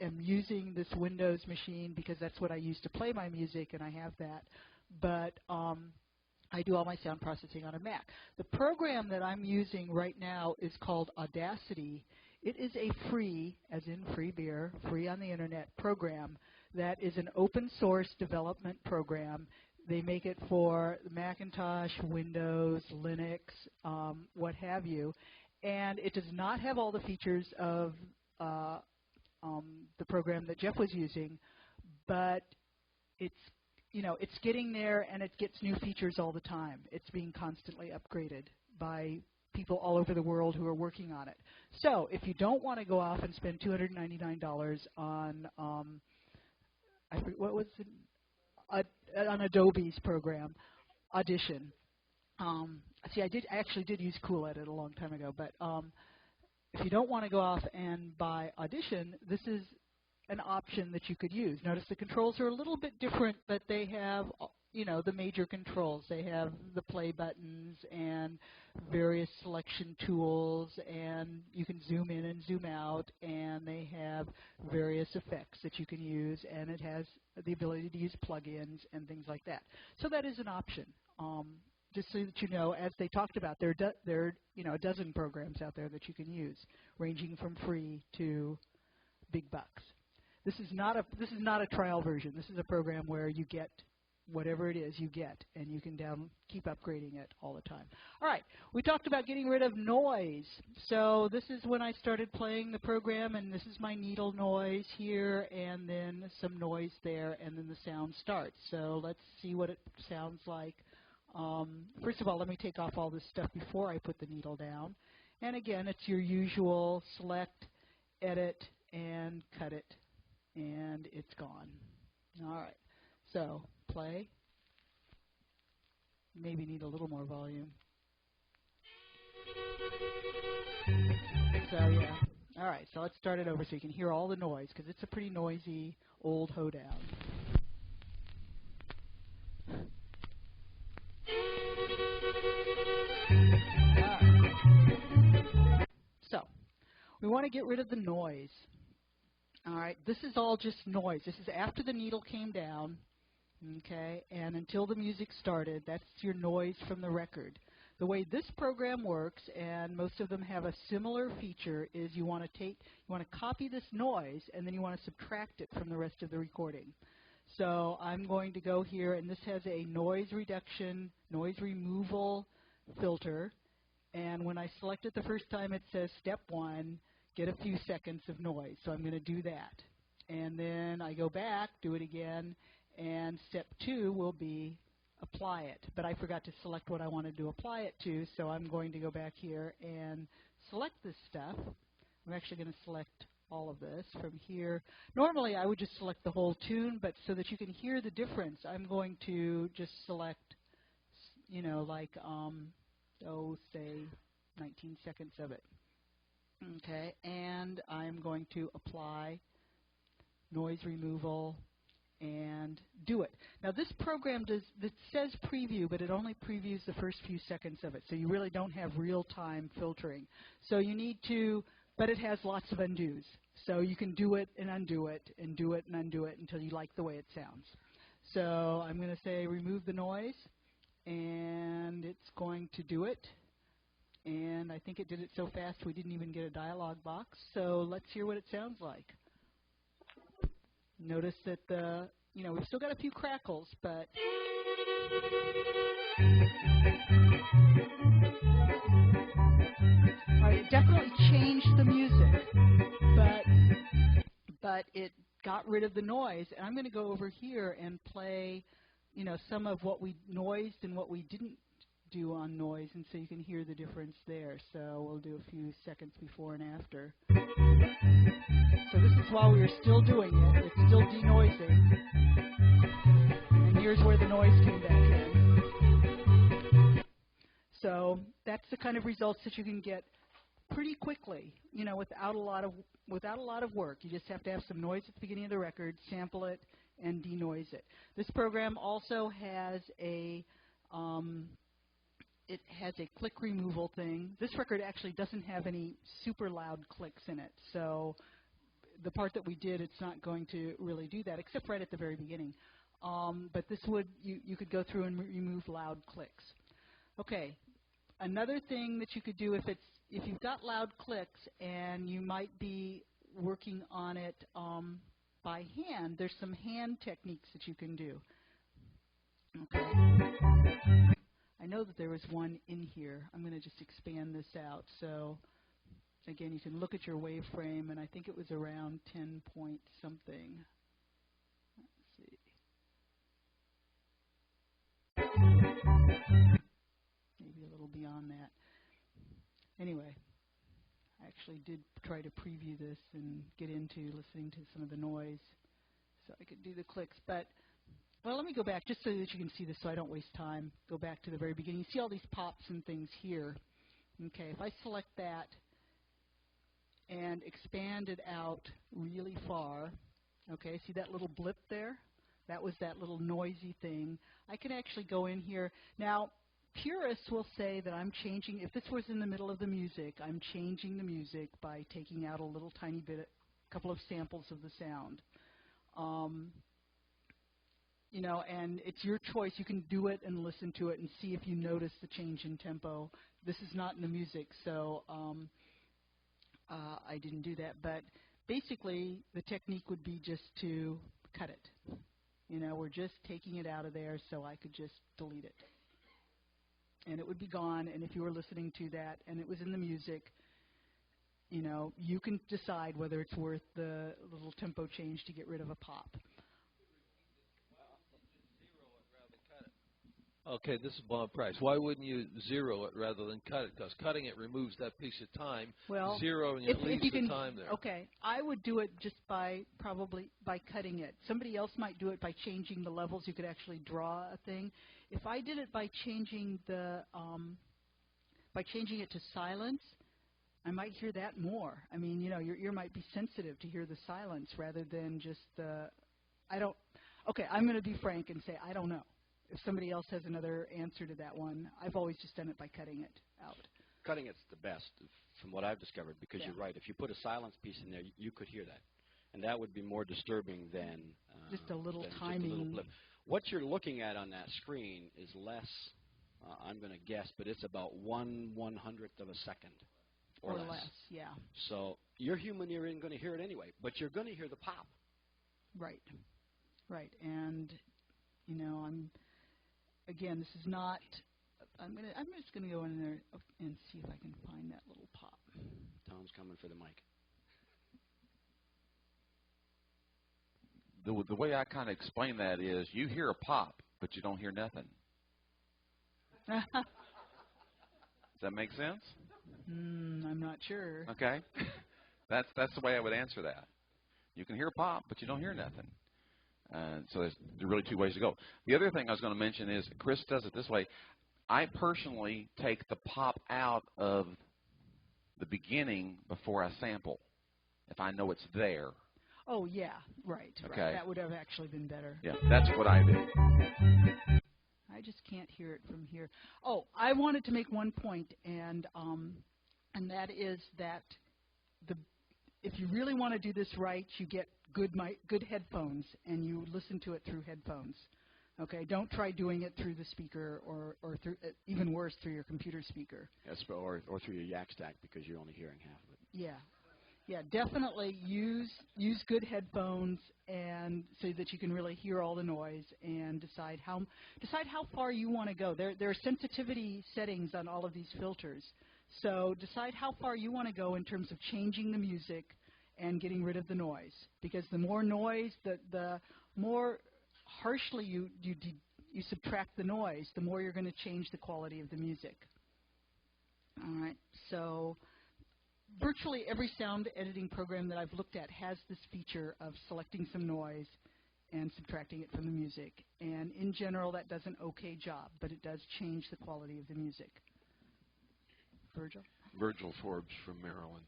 Speaker 5: am using this Windows machine because that's what I use to play my music, and I have that. But I do all my sound processing on a Mac. The program that I'm using right now is called Audacity. It is a free, as in free beer, free on the internet program that is an open source development program. They make it for Macintosh, Windows, Linux, what have you. And it does not have all the features of the program that Jeff was using, but it's, it's getting there, and it gets new features all the time. It's being constantly upgraded by people all over the world who are working on it. So if you don't want to go off and spend $299 on, what was it? On Adobe's program, Audition. See, I actually did use Cool Edit a long time ago, but if you don't want to go off and buy Audition, this is an option that you could use. Notice the controls are a little bit different, but they have, the major controls. They have the play buttons and various selection tools, and you can zoom in and zoom out, and they have various effects that you can use, and it has the ability to use plugins and things like that. So that is an option. Just so that you know, as they talked about, there are a dozen programs out there that you can use, ranging from free to big bucks. This is not a trial version. This is a program where you get whatever it is you get, and you can keep upgrading it all the time. All right, we talked about getting rid of noise. So this is when I started playing the program, and this is my needle noise here, and then some noise there, and then the sound starts. So let's see what it sounds like. First of all, let me take off all this stuff before I put the needle down. And again, it's your usual select, edit, and cut it, and it's gone. All right, so play. Maybe need a little more volume. So yeah. All right, so let's start it over so you can hear all the noise, because it's a pretty noisy old hoedown. So we want to get rid of the noise. All right, this is all just noise. This is after the needle came down. Okay, and until the music started, that's your noise from the record. The way this program works, and most of them have a similar feature, is you want to copy this noise, and then you want to subtract it from the rest of the recording. So I'm going to go here, and this has a noise reduction, noise removal filter. And when I select it the first time, it says step 1, get a few seconds of noise. So I'm going to do that. And then I go back, do it again, and step 2 will be apply it. But I forgot to select what I wanted to apply it to, so I'm going to go back here and select this stuff. I'm actually going to select all of this from here. Normally I would just select the whole tune, but so that you can hear the difference, I'm going to just select, you know, like, say 19 seconds of it. Okay, and I'm going to apply noise removal and do it. Now this program it says preview, but it only previews the first few seconds of it, so you really don't have real-time filtering. So you need to, but it has lots of undos. So you can do it and undo it and do it and undo it until you like the way it sounds. So I'm going to say remove the noise, and it's going to do it. And I think it did it so fast we didn't even get a dialog box. So let's hear what it sounds like. Notice that we've still got a few crackles, but all right, it definitely changed the music, but it got rid of the noise. And I'm going to go over here and play, some of what we noised and what we didn't do on noise, and so you can hear the difference there. So we'll do a few seconds before and after. So this is while we were still doing it. It's still denoising. And here's where the noise came back in. So that's the kind of results that you can get pretty quickly, without a lot of work. You just have to have some noise at the beginning of the record, sample it, and denoise it. This program also has a click removal thing. This record actually doesn't have any super loud clicks in it, so the part that we did, it's not going to really do that, except right at the very beginning. But this would, you could go through and remove loud clicks. Okay, another thing that you could do if you've got loud clicks and you might be working on it by hand, there's some hand techniques that you can do. Okay. I know that there was one in here. I'm going to just expand this out. So again, you can look at your waveFrame, and I think it was around 10 point something. Let's see. Maybe a little beyond that. Anyway, I actually did try to preview this and get into listening to some of the noise so I could do the clicks. But well, let me go back just so that you can see this so I don't waste time. Go back to the very beginning. You see all these pops and things here. Okay, if I select that and expand it out really far, okay, see that little blip there? That was that little noisy thing. I can actually go in here. Now, purists will say that I'm changing, if this was in the middle of the music, I'm changing the music by taking out a little tiny bit, a couple of samples of the sound. And it's your choice. You can do it and listen to it and see if you notice the change in tempo. This is not in the music, so I didn't do that. But basically, the technique would be just to cut it. We're just taking it out of there, so I could just delete it. And it would be gone, and if you were listening to that and it was in the music, you can decide whether it's worth the little tempo change to get rid of a pop.
Speaker 9: Okay, this is Bob Price. Why wouldn't you zero it rather than cut it? Because cutting it removes that piece of time.
Speaker 5: Well,
Speaker 9: zeroing it leaves the time there.
Speaker 5: Okay, I would do it just probably by cutting it. Somebody else might do it by changing the levels. You could actually draw a thing. If I did it by changing it to silence, I might hear that more. I mean, your ear might be sensitive to hear the silence rather than just the. Okay, I'm going to be frank and say I don't know. If somebody else has another answer to that one, I've always just done it by cutting it out.
Speaker 2: Cutting it's the best from what I've discovered, because you're right. If you put a silence piece in there, you could hear that. And that would be more disturbing than
Speaker 5: just a little
Speaker 2: than
Speaker 5: timing.
Speaker 2: Just a little blip. What you're looking at on that screen is less, I'm going to guess, but it's about 1/100th of a second or less.
Speaker 5: Yeah.
Speaker 2: So your human ear isn't going to hear it anyway, but you're going to hear the pop.
Speaker 5: Right. Right. And, you know, again, this is not, I'm just going to go in there and see if I can find that little pop.
Speaker 2: Tom's coming for the mic.
Speaker 4: The way I kind of explain that is you hear a pop, but you don't hear nothing. Does that make sense?
Speaker 5: I'm not sure.
Speaker 4: Okay. That's the way I would answer that. You can hear a pop, but you don't hear nothing. So there's really two ways to go. The other thing I was going to mention is Chris does it this way. I personally take the pop out of the beginning before I sample, if I know it's there.
Speaker 5: Oh, yeah, right.
Speaker 4: Okay.
Speaker 5: Right. That would have actually been better.
Speaker 4: Yeah, that's what I do.
Speaker 5: I just can't hear it from here. Oh, I wanted to make one point, and that is that if you really want to do this right, you get good headphones, and you listen to it through headphones. Okay, don't try doing it through the speaker or through, even worse, through your computer speaker.
Speaker 2: Yes, or through your yak stack because you're only hearing half of it.
Speaker 5: Yeah. Yeah, definitely use good headphones, and so that you can really hear all the noise and decide how far you want to go. There are sensitivity settings on all of these filters, so decide how far you want to go in terms of changing the music and getting rid of the noise. Because the more noise, the more harshly you subtract the noise, the more you're going to change the quality of the music. All right, so virtually every sound editing program that I've looked at has this feature of selecting some noise and subtracting it from the music. And in general, that does an okay job, but it does change the quality of the music. Virgil?
Speaker 13: Virgil Forbes from Maryland.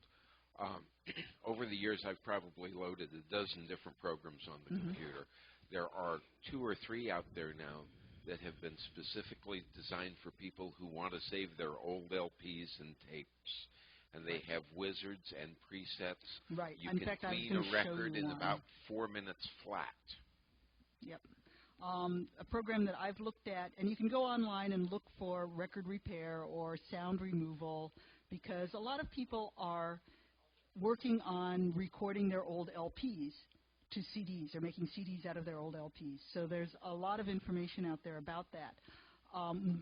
Speaker 13: Over the years, I've probably loaded a dozen different programs on the computer. There are 2 or 3 out there now that have been specifically designed for people who want to save their old LPs and tapes. And they have wizards and presets.
Speaker 5: Right.
Speaker 13: You
Speaker 5: in
Speaker 13: can
Speaker 5: fact,
Speaker 13: clean a record in about 4 minutes flat.
Speaker 5: Yep. A program that I've looked at, and you can go online and look for record repair or sound removal, because a lot of people are working on recording their old LPs to CDs. They're making CDs out of their old LPs. So there's a lot of information out there about that.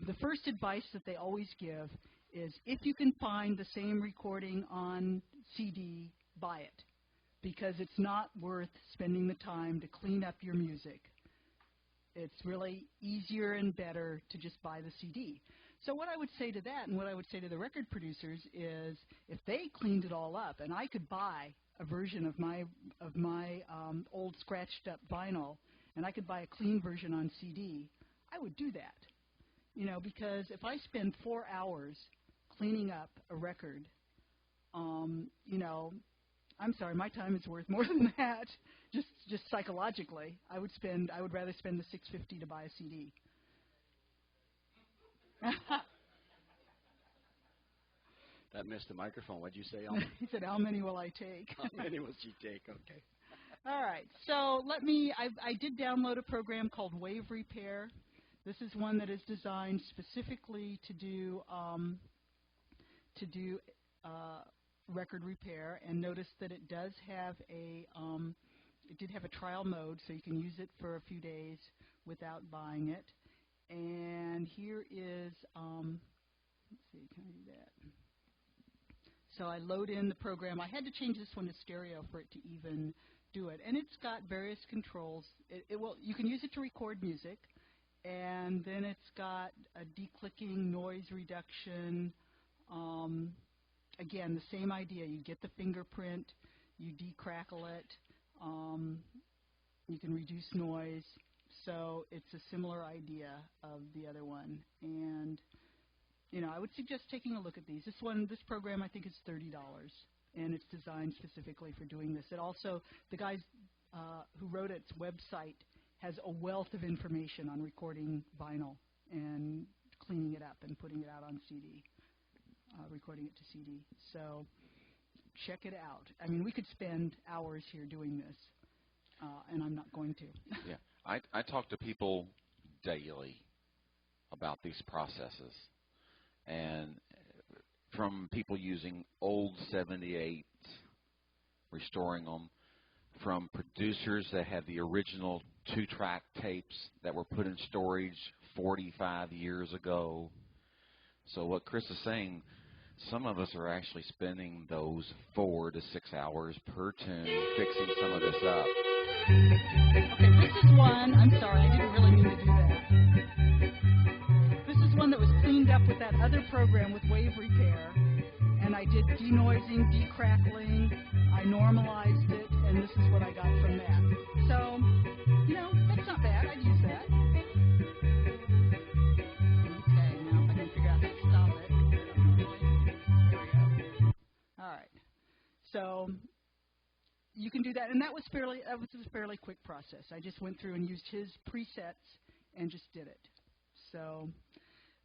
Speaker 5: The first advice that they always give is if you can find the same recording on CD, buy it, because it's not worth spending the time to clean up your music. It's really easier and better to just buy the CD. So what I would say to that, and what I would say to the record producers, is if they cleaned it all up and I could buy a version of my old scratched up vinyl, and I could buy a clean version on CD, I would do that. You know, because if I spend 4 hours cleaning up a record, you know, I'm sorry, my time is worth more than that. Just psychologically, I would rather spend the $6.50 to buy a CD.
Speaker 2: That missed the microphone. What'd you say, Elmer?
Speaker 5: He said, "How many will I take?"
Speaker 2: How many will she take? Okay.
Speaker 5: All right. So I did download a program called Wave Repair. This is one that is designed specifically to do record repair, and notice that it does have it did have a trial mode, so you can use it for a few days without buying it. And here is, let's see, can I do that? So I load in the program. I had to change this one to stereo for it to even do it, and it's got various controls. You can use it to record music, and then it's got a declicking, noise reduction. Again, the same idea. You get the fingerprint, you decrackle it, you can reduce noise. So it's a similar idea of the other one. And, you know, I would suggest taking a look at these. This program, I think, is $30, and it's designed specifically for doing this. It also, the guys who wrote its website has a wealth of information on recording vinyl and cleaning it up and putting it out on CD. Recording it to CD. So check it out. I mean, we could spend hours here doing this, and I'm not going to.
Speaker 4: Yeah. I talk to people daily about these processes, and from people using old 78s, restoring them, from producers that have the original 2-track tapes that were put in storage 45 years ago. So what Chris is saying, some of us are actually spending those 4 to 6 hours per tune fixing some of this up.
Speaker 5: Okay, this is one, I'm sorry, I didn't really mean to do that. This is one that was cleaned up with that other program with wave repair, and I did denoising, decrackling, I normalized it, and this is what I got from that. So, you know, that's not bad, I'd use that. Okay, now if I can figure out how to stop it. There we go. All right. So you can do that, and that was a fairly quick process. I just went through and used his presets and just did it. So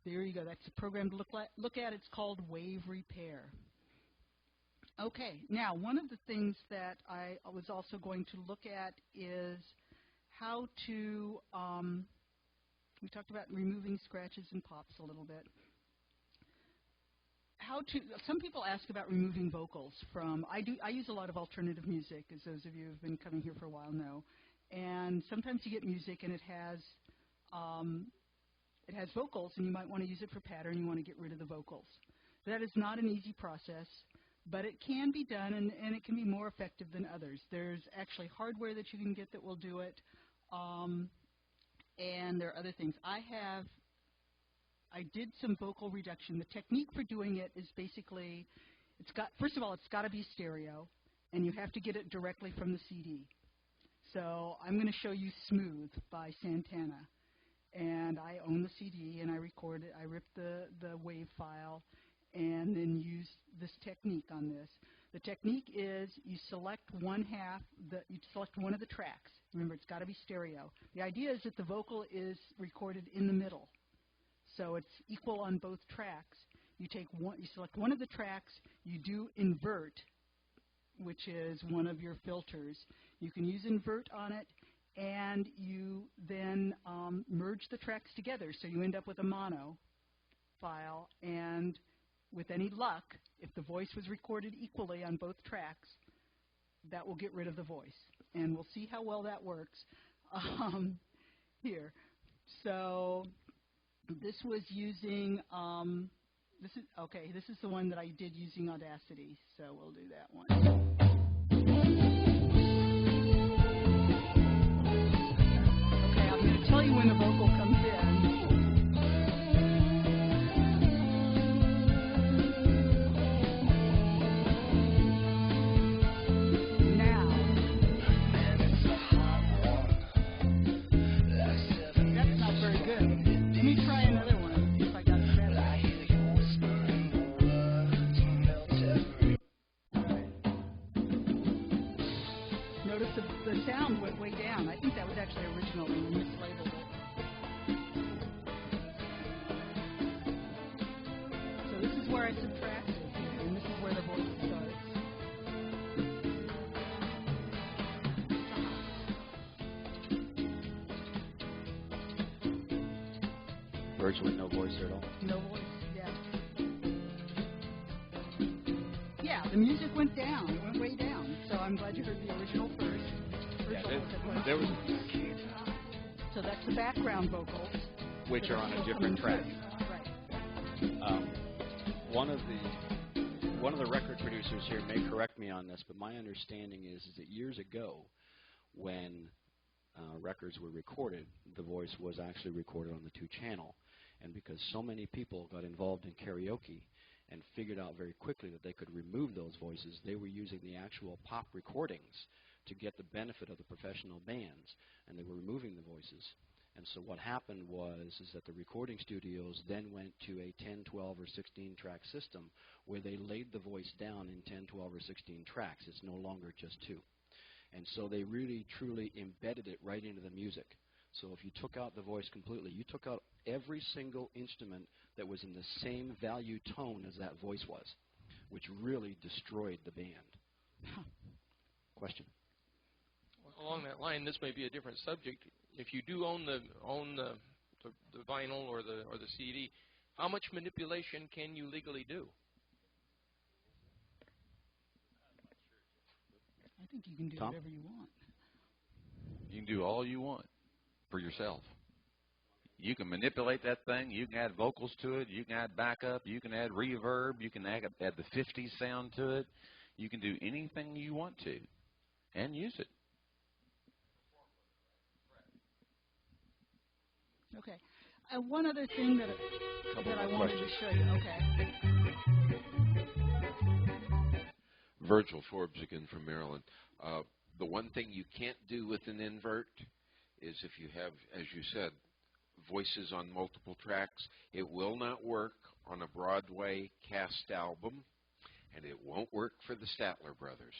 Speaker 5: there you go. That's a program to look at. It's called Wave Repair. Okay, now one of the things that I was also going to look at is how to, we talked about removing scratches and pops a little bit. Some people ask about removing vocals from, I use a lot of alternative music, as those of you who have been coming here for a while know. And sometimes you get music and it has vocals, and you might want to use it for pattern, you want to get rid of the vocals. That is not an easy process, but it can be done, and it can be more effective than others. There's actually hardware that you can get that will do it, and there are other things. I did some vocal reduction. The technique for doing it is basically, first of all, it's got to be stereo, and you have to get it directly from the CD. So I'm going to show you Smooth by Santana. And I own the CD, and I ripped the WAV file, and then used this technique on this. The technique is you select one of the tracks. Remember, it's got to be stereo. The idea is that the vocal is recorded in the middle, so it's equal on both tracks. You select one of the tracks, you do invert, which is one of your filters. You can use invert on it, and you then merge the tracks together, so you end up with a mono file. And with any luck, if the voice was recorded equally on both tracks, that will get rid of the voice. And we'll see how well that works here. So this was using, this is the one that I did using Audacity, so we'll do that one. Tell you when the vocal comes in. Now, that's not very good. Let me try another one, see if I got it better. Notice the sound went way down. I think that was actually original when we mislabeled it. So this is where I subtracted, and this is where the voice starts.
Speaker 2: Virtually no voice at all.
Speaker 5: No voice, yeah. Yeah, the music went down. It went way down. So I'm glad you heard the original first. So that's the background vocals,
Speaker 2: which are on a different track.
Speaker 5: Right.
Speaker 2: One of the record producers here may correct me on this, but my understanding is that years ago, when records were recorded, the voice was actually recorded on the 2-channel, and because so many people got involved in karaoke and figured out very quickly that they could remove those voices, they were using the actual pop recordings to get the benefit of the professional bands, and they were removing the voices. And so what happened was that the recording studios then went to a 10, 12, or 16-track system where they laid the voice down in 10, 12, or 16 tracks. It's no longer just 2. And so they really, truly embedded it right into the music. So if you took out the voice completely, you took out every single instrument that was in the same value tone as that voice was, which really destroyed the band. Question?
Speaker 9: Along that line, this may be a different subject.
Speaker 14: if you do own the vinyl or the CD, how much manipulation can you legally do?
Speaker 5: I think you can do
Speaker 2: Tom?
Speaker 5: whatever you want.
Speaker 4: You can do all you want for yourself. You can manipulate that thing. You can add vocals to it. You can add backup. You can add reverb. You can add the 50s sound to it. You can do anything you want to and use it.
Speaker 5: Okay. One other thing that I wanted to show you. Okay.
Speaker 13: Virgil Forbes again from Maryland. The one thing you can't do with an invert is if you have, as you said, voices on multiple tracks. It will not work on a Broadway cast album, and it won't work for the Statler brothers.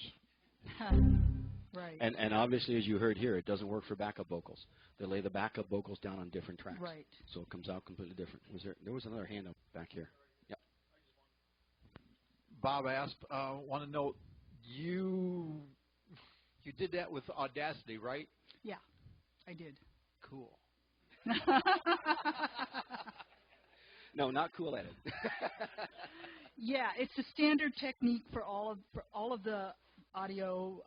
Speaker 5: Right.
Speaker 2: And obviously, as you heard here, it doesn't work for backup vocals. They lay the backup vocals down on different tracks.
Speaker 5: Right.
Speaker 2: So it comes out completely different. There was another hand up back here. Yep.
Speaker 15: Bob asked, want to know, you did that with Audacity, right?
Speaker 5: Yeah, I did.
Speaker 15: Cool.
Speaker 2: No, not cool at it.
Speaker 5: Yeah, it's a standard technique for all of the audio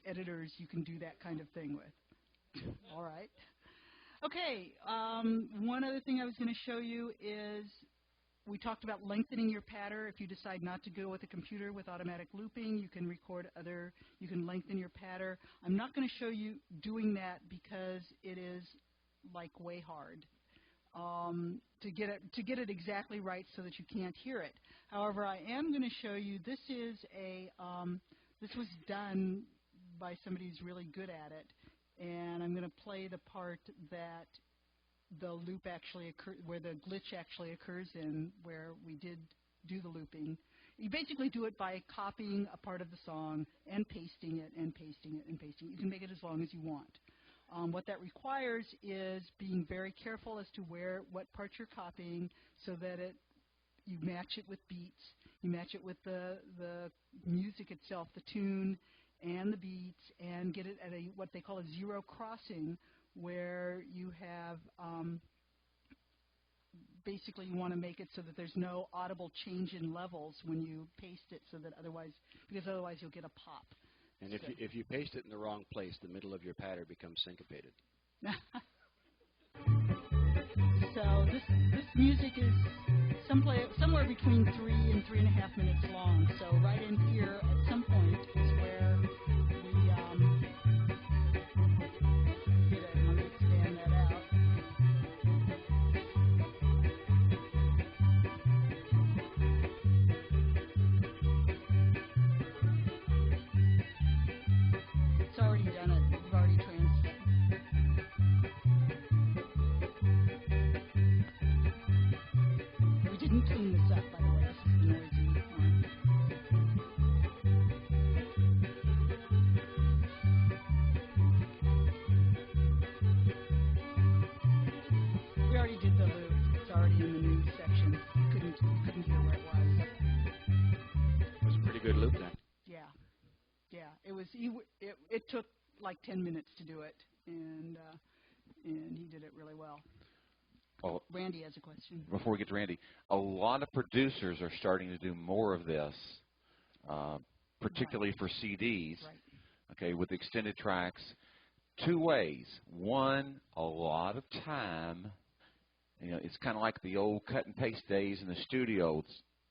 Speaker 5: editors. You can do that kind of thing with. All right. Okay. One other thing I was going to show you is we talked about lengthening your patter. If you decide not to go with a computer with automatic looping, you can you can lengthen your patter. I'm not going to show you doing that because it is like way hard to get it exactly right so that you can't hear it. However, I am going to show you this is this was done by somebody who's really good at it, and I'm going to play the part that the loop actually occurs, where the glitch actually occurs in, where we did do the looping. You basically do it by copying a part of the song and pasting it and pasting it and pasting it. You can make it as long as you want. What that requires is being very careful as to what parts you're copying so that you match it with beats, you match it with the music itself, the tune and the beats, and get it at what they call a zero crossing, where you have basically you want to make it so that there's no audible change in levels when you paste it, so that otherwise you'll get a pop.
Speaker 2: And if you paste it in the wrong place, the middle of your patter becomes syncopated.
Speaker 5: So this music is somewhere between 3 and 3.5 minutes long. So right in here at some point is where we get it. Let me expand that out. It's already done it. We've already transferred. We didn't clean this up, by the way. This is the noisy one. We already did the loop. It's already in the new section. You couldn't hear where it was.
Speaker 2: It was a pretty good loop then.
Speaker 5: Yeah. It was. It took like 10 minutes to do it, and he did it really well.
Speaker 4: Well,
Speaker 5: Randy has a question.
Speaker 4: before we get to Randy, a lot of producers are starting to do more of this, particularly for CDs, okay, with extended tracks. Two ways. One, a lot of time. You know, it's kind of like the old cut and paste days in the studio.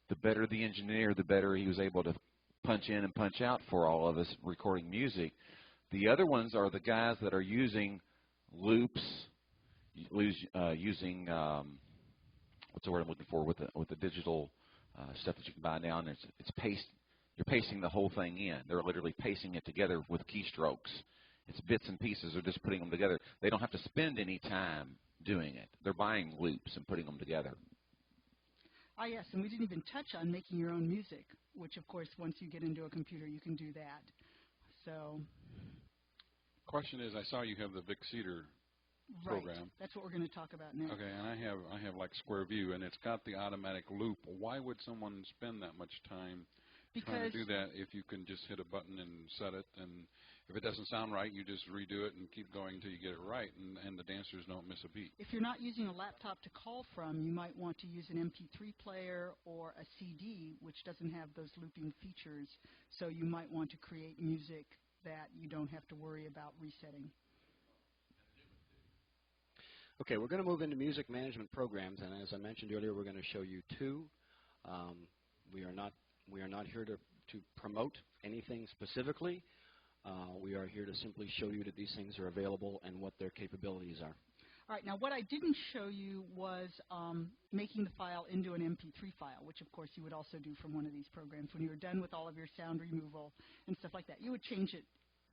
Speaker 4: The better the engineer, the better he was able to punch in and punch out for all of us recording music. The other ones are the guys that are using loops, using what's the word I'm looking for, with the digital stuff that you can buy now, and it's paste. You're pasting the whole thing in. They're literally pasting it together with keystrokes. It's bits and pieces. They're just putting them together. They don't have to spend any time doing it. They're buying loops and putting them together.
Speaker 5: Ah, yes, and we didn't even touch on making your own music, which, of course, once you get into a computer, you can do that. So.
Speaker 6: Question is, I saw you have the Vic Cedar program.
Speaker 5: That's what we're going to talk about next.
Speaker 6: Okay, and I have like Square View, and it's got the automatic loop. Why would someone spend that much time trying to do that if you can just hit a button and set it, and if it doesn't sound right, you just redo it and keep going until you get it right, and the dancers don't miss a beat.
Speaker 5: If you're not using a laptop to call from, you might want to use an MP3 player or a CD, which doesn't have those looping features, so you might want to create music that you don't have to worry about resetting.
Speaker 2: Okay, we're going to move into music management programs, and as I mentioned earlier, we're going to show you two. We are not here to promote anything specifically. We are here to simply show you that these things are available and what their capabilities are.
Speaker 5: All right, now what I didn't show you was making the file into an MP3 file, which of course you would also do from one of these programs. When you were done with all of your sound removal and stuff like that, you would change it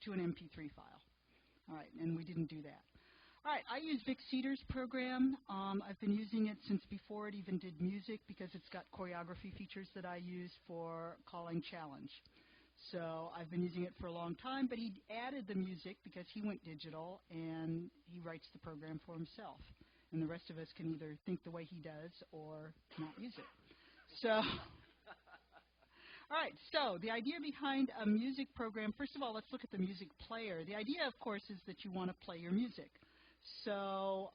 Speaker 5: to an MP3 file. All right, and we didn't do that. All right, I use Vic Cedars program. I've been using it since before it even did music because it's got choreography features that I use for calling challenge. So I've been using it for a long time, but he added the music because he went digital and he writes the program for himself. And the rest of us can either think the way he does or not use it. So, all right, so the idea behind a music program, first of all, let's look at the music player. The idea, of course, is that you want to play your music. So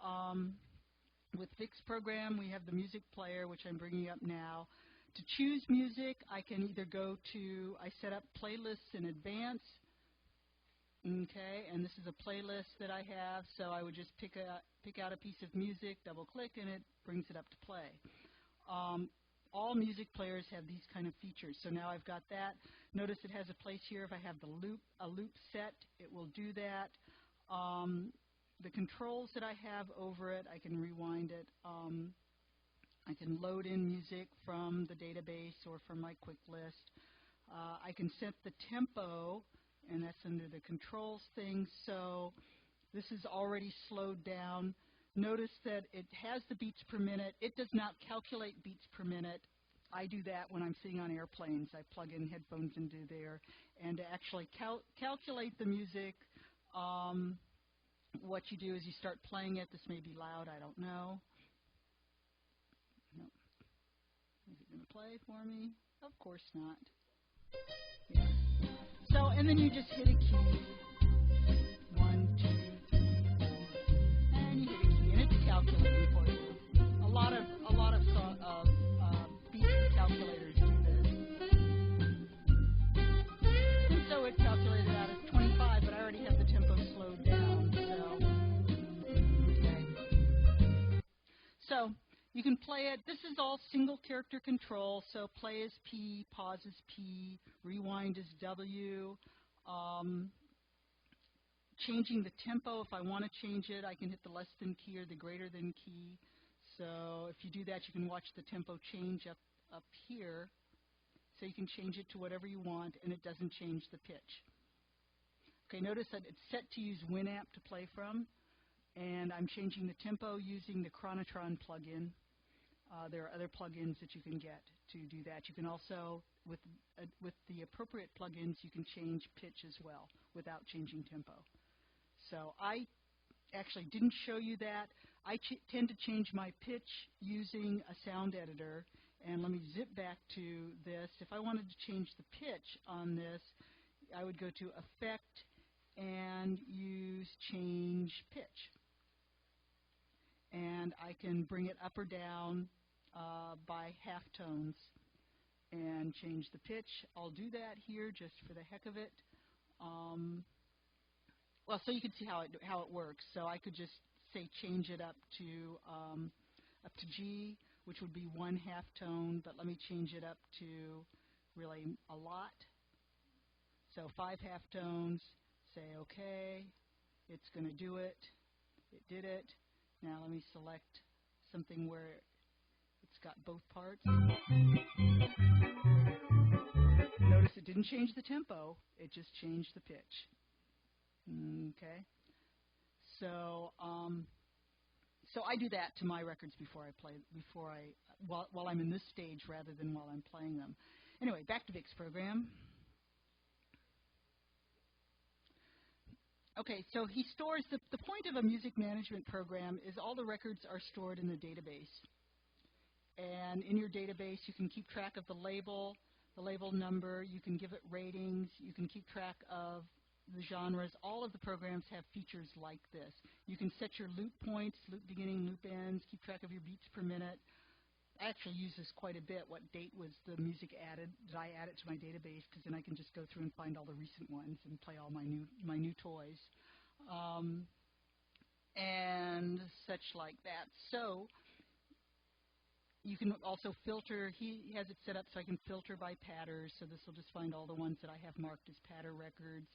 Speaker 5: with Vic's program, we have the music player, which I'm bringing up now. To choose music, I can either go to, I set up playlists in advance, okay, and this is a playlist that I have, so I would just pick out a piece of music, double-click, and it brings it up to play. All music players have these kind of features, so now I've got that. Notice it has a place here. If I have a loop set, it will do that. The controls that I have over it, I can rewind it. I can load in music from the database or from my quick list. I can set the tempo, and that's under the controls thing. So this is already slowed down. Notice that it has the beats per minute. It does not calculate beats per minute. I do that when I'm sitting on airplanes. I plug in headphones into there. And to actually calculate the music, what you do is you start playing it. This may be loud, I don't know. Nope. Is it going to play for me? Of course not. Yeah. So, and then you just hit a key. 1, 2, 3, 4. And you hit a key, and it's calculating for you. A lot of beat calculators do this. And so it calculated out as 25, but I already have the tempo slowed down. So you can play it. This is all single character control. So play is P, pause is P, rewind is W. Changing the tempo, if I want to change it, I can hit the less than key or the greater than key. So if you do that, you can watch the tempo change up here. So you can change it to whatever you want, and it doesn't change the pitch. Okay, notice that it's set to use Winamp to play from. And I'm changing the tempo using the Chronotron plugin. There are other plugins that you can get to do that. You can also, with the appropriate plugins, you can change pitch as well without changing tempo. So I actually didn't show you that. I tend to change my pitch using a sound editor. And let me zip back to this. If I wanted to change the pitch on this, I would go to Effect and use Change Pitch. And I can bring it up or down by half tones and change the pitch. I'll do that here just for the heck of it. Well, so you can see how it works. So I could just say change it up to G, which would be 1 half tone, but let me change it up to really a lot. So 5 half tones, say OK, it's going to do it. It did it. Now let me select something where it's got both parts. Notice it didn't change the tempo, it just changed the pitch. Okay. So so I do that to my records before I play, while I'm in this stage rather than while I'm playing them. Anyway, back to Vic's program. Okay, so he stores, the point of a music management program is all the records are stored in the database. And in your database, you can keep track of the label, the label number. You can give it ratings. You can keep track of the genres. All of the programs have features like this. You can set your loop points, loop beginning, loop ends, keep track of your beats per minute. I actually use this quite a bit. What date was the music added? Did I add it to my database? Because then I can just go through and find all the recent ones and play all my new toys. And such like that. So you can also filter. He has it set up so I can filter by patters. So this will just find all the ones that I have marked as patter records.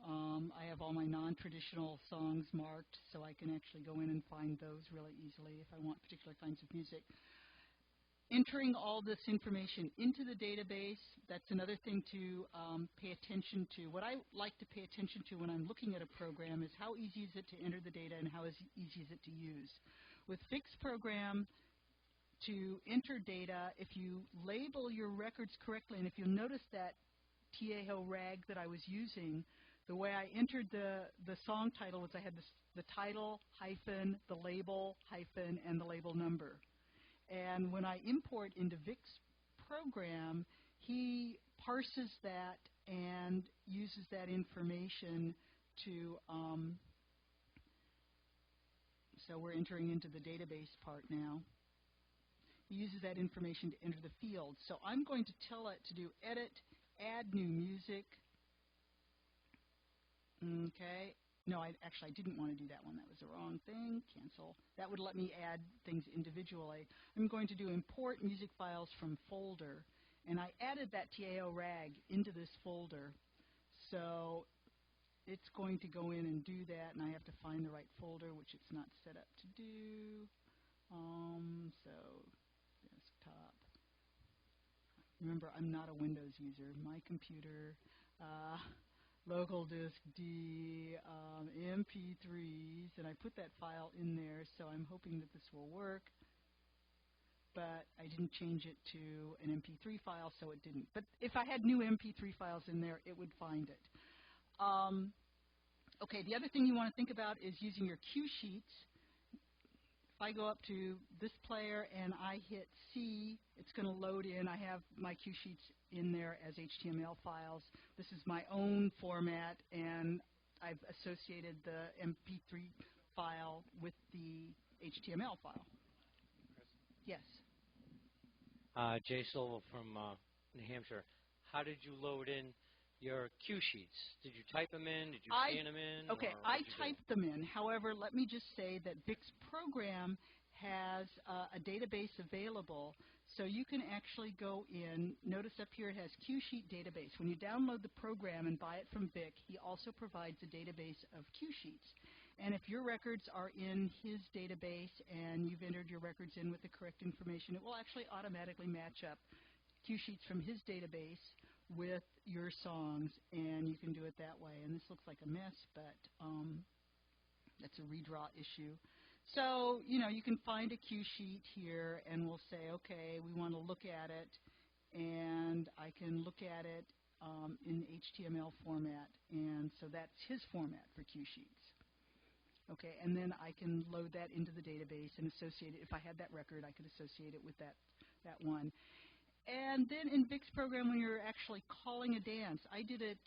Speaker 5: I have all my non-traditional songs marked, so I can actually go in and find those really easily if I want particular kinds of music. Entering all this information into the database, that's another thing to pay attention to. What I like to pay attention to when I'm looking at a program is how easy is it to enter the data and how easy is it to use. With Fix program, to enter data, if you label your records correctly, and if you'll notice that Tieho rag that I was using, the way I entered the song title was I had the title, hyphen, the label, hyphen, and the label number. And when I import into Vic's program, he parses that and uses that information to, so we're entering into the database part now. He uses that information to enter the field. So I'm going to tell it to do edit, add new music. Okay. No, I didn't want to do that one. That was the wrong thing. Cancel. That would let me add things individually. I'm going to do import music files from folder. And I added that TAO rag into this folder. So it's going to go in and do that, and I have to find the right folder, which it's not set up to do. So desktop. Remember, I'm not a Windows user. My computer, local disk D, MP3s, and I put that file in there, so I'm hoping that this will work. But I didn't change it to an MP3 file, so it didn't. But if I had new MP3 files in there, it would find it. Okay, the other thing you want to think about is using your cue sheets. If I go up to this player and I hit C, it's going to load in. I have my cue sheets in there as HTML files. This is my own format, and I've associated the MP3 file with the HTML file. Yes?
Speaker 16: Jay Silva from New Hampshire. How did you load in your cue sheets? Did you type them in? Did you scan them in?
Speaker 5: Okay, I typed them in. However, let me just say that Vic's program has a database available, so you can actually go in. Notice up here it has cue sheet database. When you download the program and buy it from Vic, he also provides a database of cue sheets. And if your records are in his database and you've entered your records in with the correct information, it will actually automatically match up cue sheets from his database with your songs, and you can do it that way. And this looks like a mess, but that's a redraw issue. So, you know, you can find a cue sheet here, and we'll say, okay, we want to look at it, and I can look at it in HTML format, and so that's his format for cue sheets. Okay, and then I can load that into the database and associate it. If I had that record, I could associate it with that one. And then in Vic's program, when you're actually calling a dance, I did it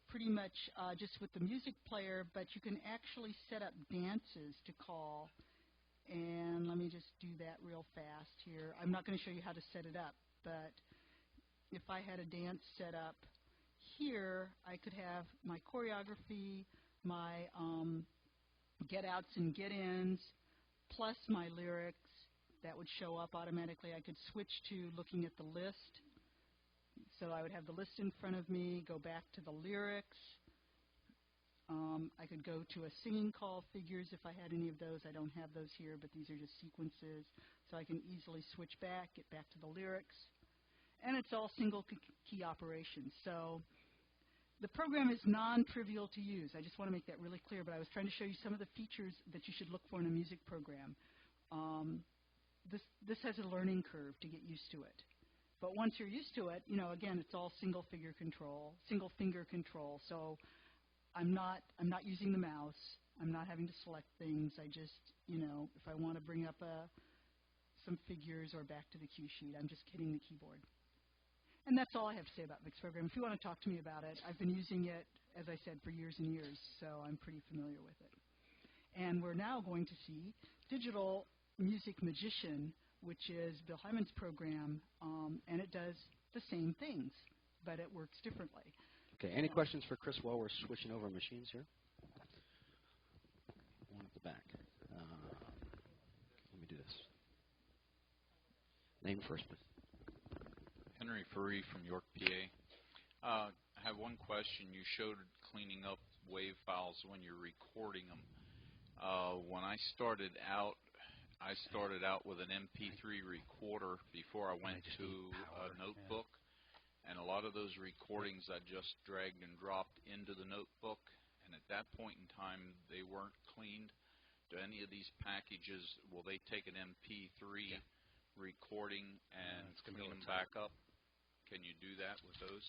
Speaker 5: pretty much just with the music player, but you can actually set up dances to call. And let me just do that real fast here. I'm not going to show you how to set it up, but if I had a dance set up here, I could have my choreography, my get-outs and get-ins, plus my lyrics. That would show up automatically. I could switch to looking at the list. So I would have the list in front of me, go back to the lyrics. I could go to a singing call figures if I had any of those. I don't have those here, but these are just sequences. So I can easily switch back, get back to the lyrics. And it's all single key operations. So the program is non-trivial to use. I just want to make that really clear, but I was trying to show you some of the features that you should look for in a music program. This has a learning curve to get used to it. But once you're used to it, you know, again, it's all single finger control. So I'm not using the mouse. I'm not having to select things. I just, you know, if I want to bring up a some figures or back to the cue sheet. I'm just hitting the keyboard. And that's all I have to say about Mixprogram. If you want to talk to me about it, I've been using it, as I said, for years and years, so I'm pretty familiar with it. And we're now going to see Digital Music Magician, which is Bill Hyman's program, and it does the same things, but it works differently.
Speaker 2: Okay, any questions for Chris while we're switching over machines here? One at the back. Let me do this. Name first, please.
Speaker 17: Henry Furry from York, PA. I have one question. You showed cleaning up WAV files when you're recording them. When I started out with an MP3 recorder before I went to a notebook, and a lot of those recordings I just dragged and dropped into the notebook, and at that point in time they weren't cleaned. Do any of these packages, will they take an MP3 recording and clean them back up? Can you do that with those?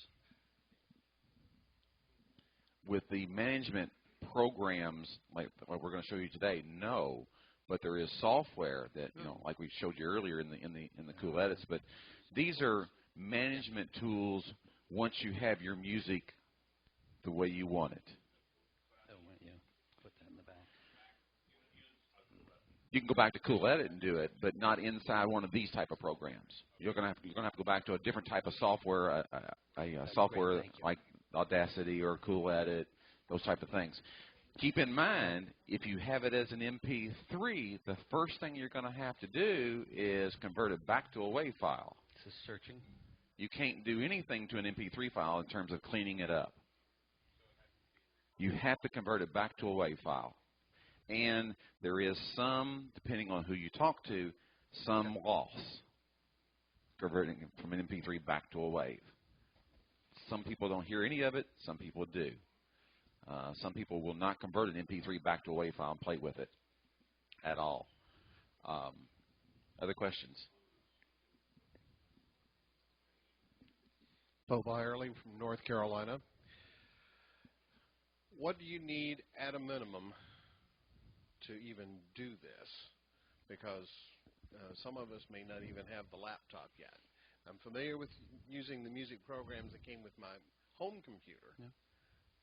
Speaker 4: With the management programs like what we're going to show you today, no. But there is software that, you know, like we showed you earlier in the cool edits. But these are management tools once you have your music the way you want it.
Speaker 2: Put that in the back.
Speaker 4: You can go back to Cool Edit and do it, but not inside one of these type of programs. You're gonna have to go back to a different type of software, software like Audacity or Cool Edit, those type of things. Keep in mind, if you have it as an MP3, the first thing you're going to have to do is convert it back to a WAV file.
Speaker 2: This is searching.
Speaker 4: You can't do anything to an MP3 file in terms of cleaning it up. You have to convert it back to a WAV file. And there is some, depending on who you talk to, some loss converting it from an MP3 back to a WAV. Some people don't hear any of it. Some people do. Some people will not convert an MP3 back to a WAV file and play with it at all. Other questions?
Speaker 18: Bo Byerling from North Carolina. What do you need at a minimum to even do this? Because some of us may not even have the laptop yet. I'm familiar with using the music programs that came with my home computer. Yeah.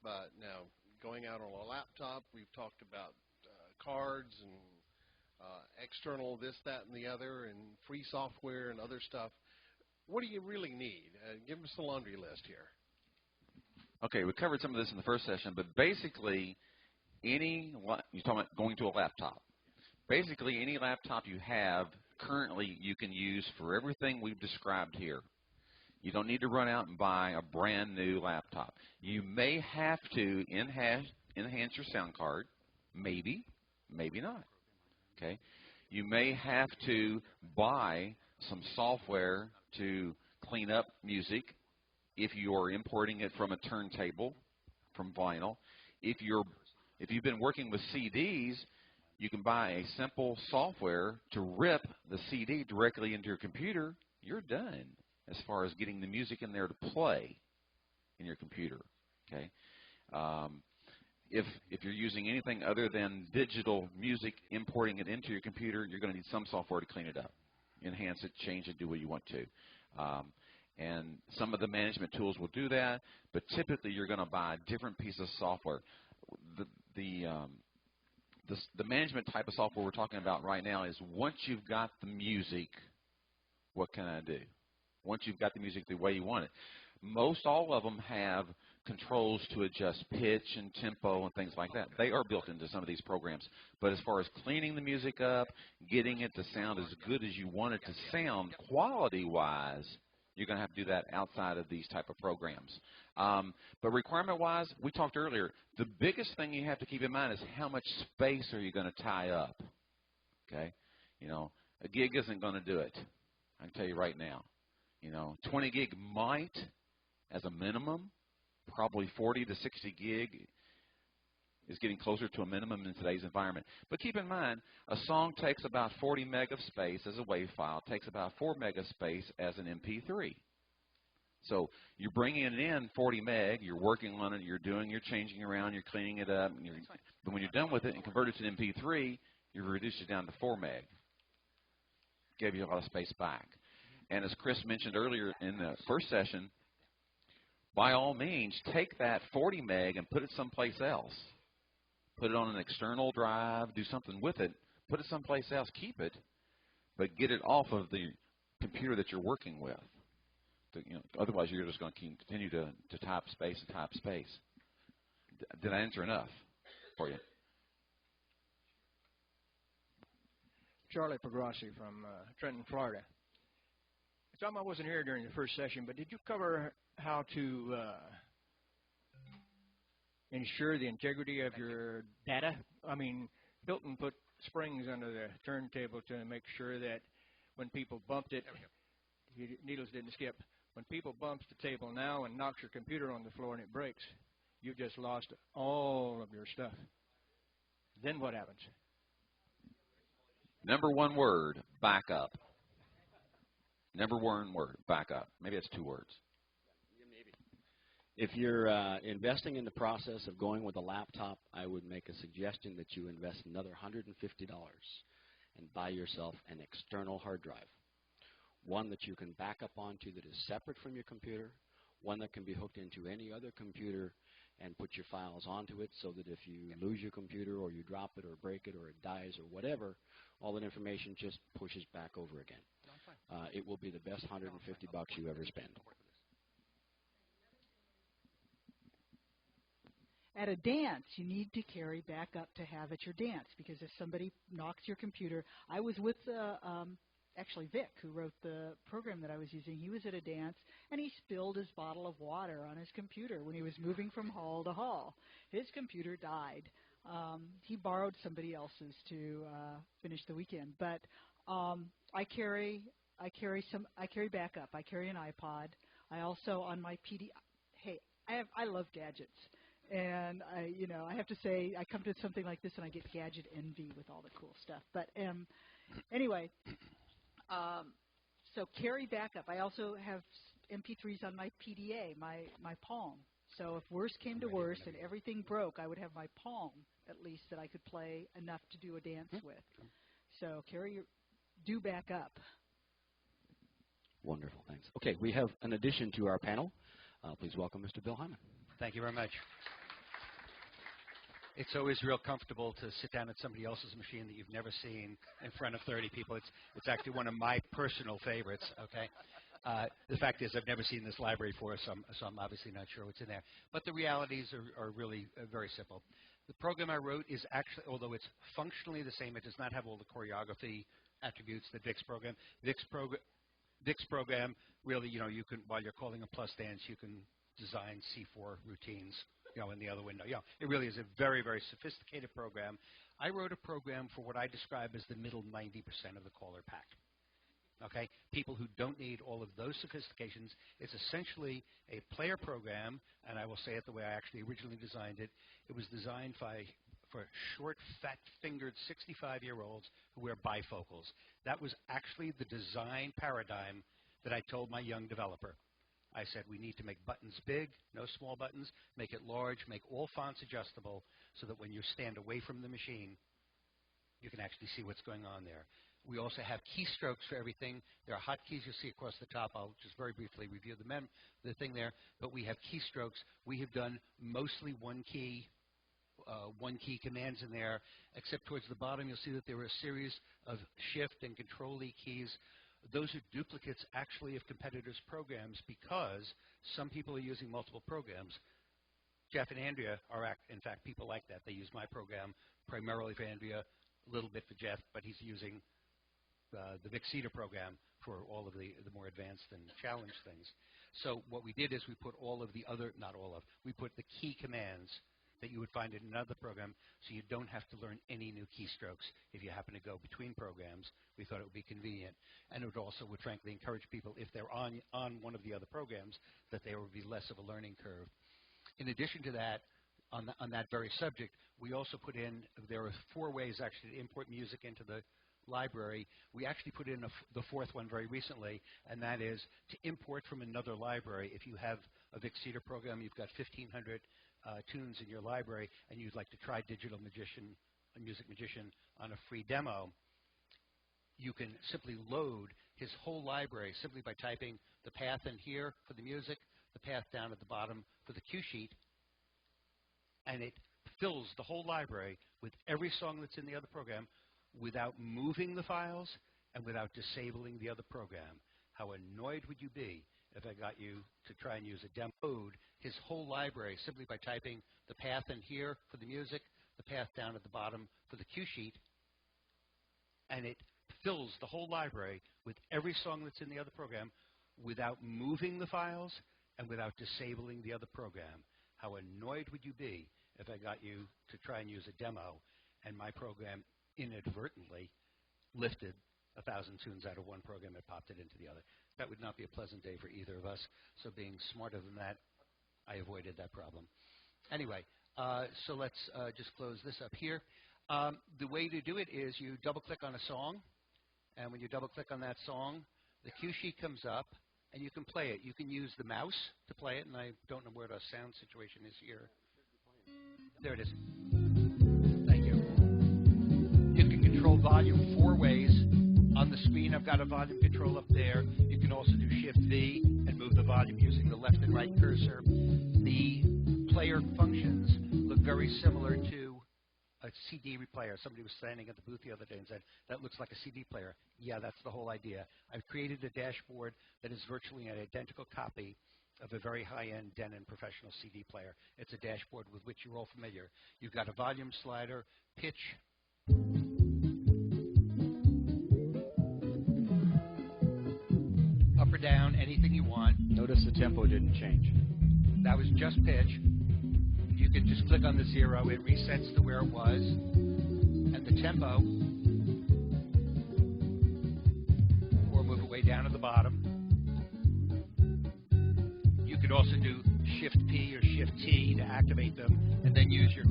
Speaker 18: But now, going out on a laptop, we've talked about cards and external this, that, and the other, and free software and other stuff. What do you really need? Give us the laundry list here.
Speaker 4: Okay, we covered some of this in the first session, but basically, you're talking about going to a laptop. Basically, any laptop you have currently you can use for everything we've described here. You don't need to run out and buy a brand new laptop. You may have to enhance your sound card, maybe not. Okay, you may have to buy some software to clean up music if you are importing it from a turntable, from vinyl. If you've been working with CDs, you can buy a simple software to rip the CD directly into your computer. You're done as far as getting the music in there to play in your computer. Okay. If you're using anything other than digital music, importing it into your computer, you're going to need some software to clean it up, enhance it, change it, do what you want to. And some of the management tools will do that, but typically you're going to buy a different piece of software. The management type of software we're talking about right now is once you've got the music, what can I do? Once you've got the music the way you want it. Most all of them have controls to adjust pitch and tempo and things like that. They are built into some of these programs. But as far as cleaning the music up, getting it to sound as good as you want it to sound quality-wise, you're going to have to do that outside of these type of programs. But requirement-wise, we talked earlier, the biggest thing you have to keep in mind is how much space are you going to tie up. Okay? You know, a gig isn't going to do it. I can tell you right now. You know, 20 gig might, as a minimum, probably 40 to 60 gig is getting closer to a minimum in today's environment. But keep in mind, a song takes about 40 meg of space as a WAV file, takes about 4 meg of space as an MP3. So you're bringing it in 40 meg, you're working on it, you're changing around, you're cleaning it up, and but when you're done with it and convert it to an MP3, you reduce it down to 4 meg. gave you a lot of space back. And as Chris mentioned earlier in the first session, by all means, take that 40 meg and put it someplace else. Put it on an external drive, do something with it, put it someplace else, keep it, but get it off of the computer that you're working with. Otherwise, you're just going to continue to type space and type space. Did I answer enough for you?
Speaker 19: Charlie Pagrossi from Trenton, Florida. Tom, I wasn't here during the first session, but did you cover how to ensure the integrity of your data? I mean, Hilton put springs under the turntable to make sure that when people bumped it, needles didn't skip. When people bumps the table now and knocks your computer on the floor and it breaks, you've just lost all of your stuff. Then what happens?
Speaker 4: Number one word, backup. Number one word, backup. Maybe it's 2 words.
Speaker 2: If you're investing in the process of going with a laptop, I would make a suggestion that you invest another $150 and buy yourself an external hard drive. One that you can back up onto that is separate from your computer, one that can be hooked into any other computer and put your files onto it so that if you lose your computer or you drop it or break it or it dies or whatever, all that information just pushes back over again. It will be the best $150 you ever spend.
Speaker 5: At a dance, you need to carry backup to have at your dance, because if somebody knocks your computer, I was with actually Vic, who wrote the program that I was using. He was at a dance, and he spilled his bottle of water on his computer when he was moving from hall to hall. His computer died. He borrowed somebody else's to finish the weekend, but I carry backup. I carry an iPod. I also on my PD. Hey, I love gadgets, and I have to say I come to something like this and I get gadget envy with all the cool stuff. But anyway, so carry backup. I also have MP3s on my PDA, my Palm. So if worst came to worst and everything broke, I would have my Palm at least that I could play enough to do a dance with. So do back up.
Speaker 2: Wonderful, thanks. Okay, we have an addition to our panel. Please welcome Mr. Bill Hyman.
Speaker 20: Thank you very much. It's always real comfortable to sit down at somebody else's machine that you've never seen in front of 30 people. It's actually one of my personal favorites, okay? The fact is I've never seen this library before, so I'm obviously not sure what's in there. But the realities are really very simple. The program I wrote is actually, although it's functionally the same, it does not have all the choreography attributes that Vic's program. Vic's program, really, you can, while you're calling a plus dance, you can design C4 routines, in the other window. It really is a very, very sophisticated program. I wrote a program for what I describe as the middle 90% of the caller pack. Okay, people who don't need all of those sophistications. It's essentially a player program, and I will say it the way I actually originally designed it. It was designed for short, fat-fingered 65-year-olds who wear bifocals. That was actually the design paradigm that I told my young developer. I said, we need to make buttons big, no small buttons, make it large, make all fonts adjustable so that when you stand away from the machine, you can actually see what's going on there. We also have keystrokes for everything. There are hotkeys you'll see across the top. I'll just very briefly review the thing there. But we have keystrokes. We have done mostly one key commands in there, except towards the bottom you'll see that there are a series of shift and control-E keys. Those are duplicates actually of competitors' programs because some people are using multiple programs. Jeff and Andrea are, in fact, people like that. They use my program primarily for Andrea, a little bit for Jeff, but he's using the Vic Cedar program for all of the more advanced and challenged things. So what we did is we put all of the other, we put the key commands that you would find in another program, so you don't have to learn any new keystrokes if you happen to go between programs. We thought it would be convenient, and it would frankly encourage people, if they're on one of the other programs, that there would be less of a learning curve. In addition to that, on that very subject, we also put in, there are 4 ways actually to import music into the library. We actually put in the 4th one very recently, and that is to import from another library. If you have a Vic Cedar program, you've got 1,500 tunes in your library, and you'd like to try Music Magician on a free demo, you can simply load his whole library simply by typing the path in here for the music, the path down at the bottom for the cue sheet, and it fills the whole library with every song that's in the other program without moving the files and without disabling the other program. How annoyed would you be if I got you to try and use a demo? Load his whole library simply by typing the path in here for the music, the path down at the bottom for the cue sheet, and it fills the whole library with every song that's in the other program without moving the files and without disabling the other program. How annoyed would you be if I got you to try and use a demo and my program inadvertently lifted 1,000 tunes out of one program and popped it into the other? That would not be a pleasant day for either of us. So being smarter than that, I avoided that problem. Anyway, so let's just close this up here. The way to do it is you double-click on a song, and when you double-click on that song, the cue sheet comes up, and you can play it. You can use the mouse to play it, and I don't know where the sound situation is here. There it is. Thank you. You can control volume 4 ways. On the screen, I've got a volume control up there. You can also do Shift-V and move the volume using the left and right cursor. The player functions look very similar to a CD replayer. Somebody was standing at the booth the other day and said, that looks like a CD player. Yeah, that's the whole idea. I've created a dashboard that is virtually an identical copy of a very high-end Denon professional CD player. It's a dashboard with which you're all familiar. You've got a volume slider, pitch, up or down, anything you want.
Speaker 2: Notice the tempo didn't change.
Speaker 20: That was just pitch. You can just click on the 0. It resets to where it was. And the tempo, or move it way down to the bottom. You could also do Shift-P or Shift-T to activate them, and then use your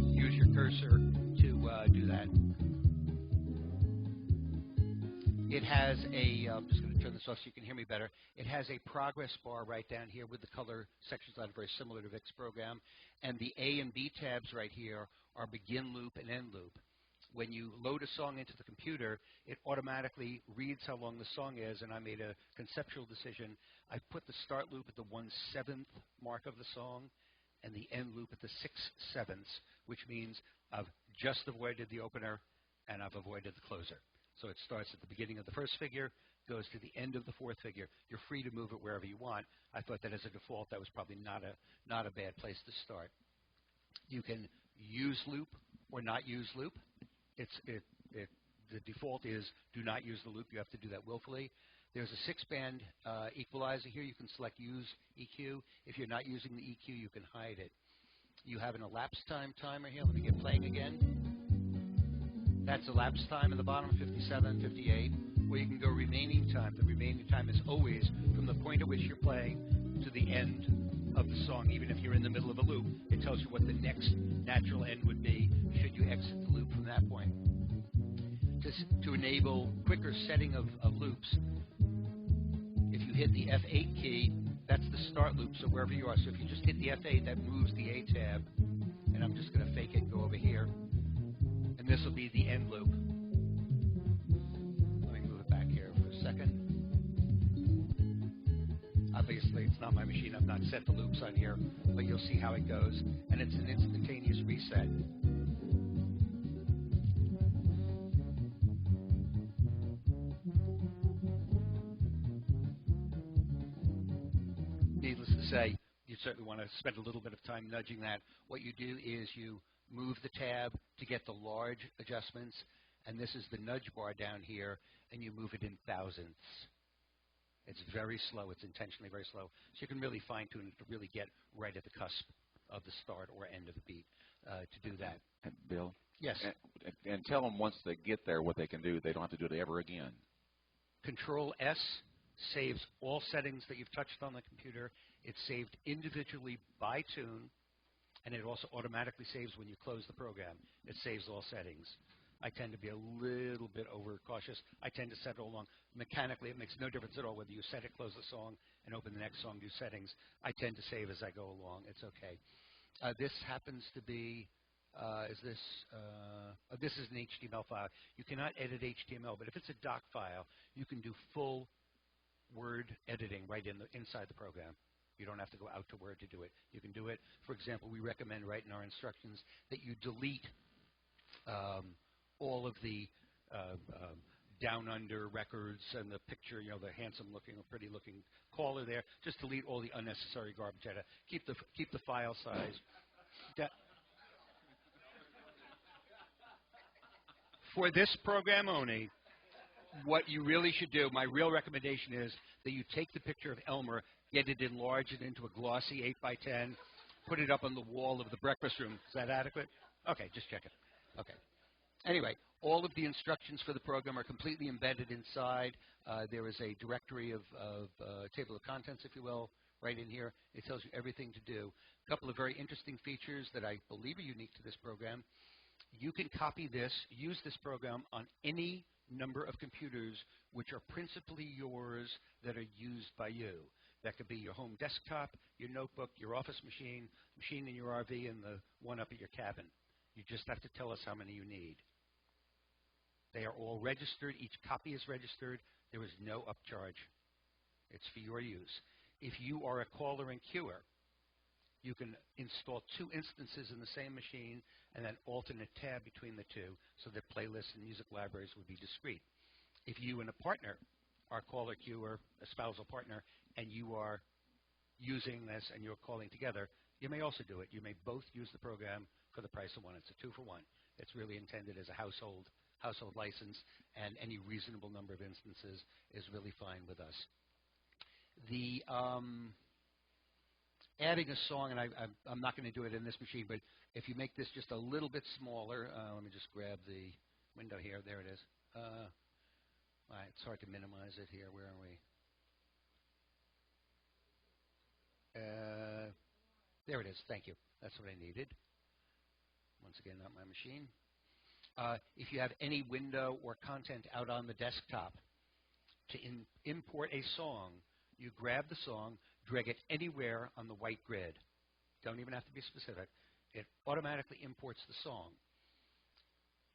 Speaker 20: cursor to do that. It has a, I'm just going to turn this off so you can hear me better. It has a progress bar right down here with the color sections that are very similar to Vic's program. And the A and B tabs right here are begin loop and end loop. When you load a song into the computer, it automatically reads how long the song is, and I made a conceptual decision. I put the start loop at the 1/7 mark of the song and the end loop at the 6/7, which means I've just avoided the opener and I've avoided the closer. So it starts at the beginning of the first figure, goes to the end of the fourth figure. You're free to move it wherever you want. I thought that as a default, that was probably not a bad place to start. You can use loop or not use loop. The default is do not use the loop. You have to do that willfully. There's a 6-band equalizer here. You can select use EQ. If you're not using the EQ, you can hide it. You have an elapsed time timer here. Let me get playing again. That's elapsed time in the bottom, 57, 58. Or you can go remaining time. The remaining time is always from the point at which you're playing to the end of the song. Even if you're in the middle of a loop, it tells you what the next natural end would be should you exit the loop from that point. To enable quicker setting of loops, if you hit the F8 key, that's the start loop, so wherever you are. So if you just hit the F8, that moves the A tab. And I'm just going to fake it and go over here. And this will be the end loop. Let me move it back here for a second. Obviously, it's not my machine. I've not set the loops on here, but you'll see how it goes. And it's an instantaneous reset. Needless to say, you certainly want to spend a little bit of time nudging that. What you do is you move the tab to get the large adjustments, and this is the nudge bar down here, and you move it in thousandths. It's very slow. It's intentionally very slow. So you can really fine-tune it to really get right at the cusp of the start or end of the beat to do that.
Speaker 4: And Bill?
Speaker 20: Yes.
Speaker 4: And tell them once they get there what they can do. They don't have to do it ever again.
Speaker 20: Control-S saves all settings that you've touched on the computer. It's saved individually by tune, and it also automatically saves when you close the program. It saves all settings. I tend to be a little bit overcautious. I tend to set it all along. Mechanically, it makes no difference at all whether you set it, close the song, and open the next song, do settings. I tend to save as I go along. It's okay. This happens to be This is an HTML file. You cannot edit HTML, but if it's a doc file, you can do full Word editing right inside the program. You don't have to go out to Word to do it. You can do it. For example, we recommend right in our instructions that you delete all of the down under records and the picture, the handsome looking or pretty looking caller there. Just delete all the unnecessary garbage data. Keep the file size. For this program only, what you really should do, my real recommendation is that you take the picture of Elmer, get it enlarged it into a glossy 8x10, put it up on the wall of the breakfast room. Is that adequate? Okay, just check it. Okay. Anyway, all of the instructions for the program are completely embedded inside. There is a directory of table of contents, if you will, right in here. It tells you everything to do. A couple of very interesting features that I believe are unique to this program. You can copy this, use this program on any number of computers which are principally yours that are used by you. That could be your home desktop, your notebook, your office machine, machine in your RV, and the one up at your cabin. You just have to tell us how many you need. They are all registered. Each copy is registered. There is no upcharge. It's for your use. If you are a caller and queuer, you can install 2 instances in the same machine and then alternate tab between the two so that playlists and music libraries would be discrete. If you and a partner are caller, queuer, a spousal partner, and you are using this and you're calling together, you may also do it. You may both use the program for the price of one. It's a 2-for-1. It's really intended as a household license, and any reasonable number of instances is really fine with us. The adding a song, and I'm not going to do it in this machine, but if you make this just a little bit smaller, let me just grab the window here. There it is. All right, it's hard to minimize it here. Where are we? There it is. Thank you. That's what I needed. Once again, not my machine. If you have any window or content out on the desktop, to import a song, you grab the song, drag it anywhere on the white grid. Don't even have to be specific. It automatically imports the song.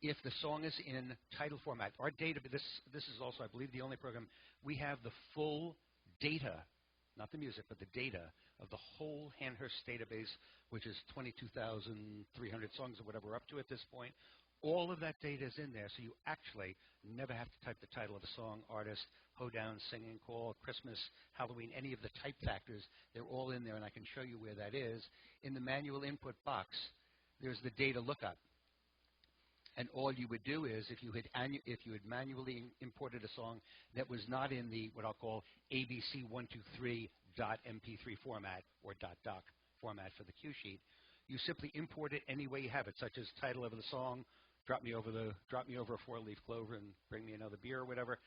Speaker 20: If the song is in title format, our data, this is also, I believe, the only program, we have the full data, not the music, but the data of the whole Hanhurst database, which is 22,300 songs or whatever we're up to at this point. All of that data is in there, so you actually never have to type the title of a song, artist, hoedown, singing call, Christmas, Halloween, any of the type factors. They're all in there, and I can show you where that is. In the manual input box, there's the data lookup. And all you would do is, if you had manually imported a song that was not in the, what I'll call, ABC123.mp3 format or .doc format for the cue sheet, you simply import it any way you have it, such as title of the song, drop me over a 4-leaf clover and bring me another beer or whatever.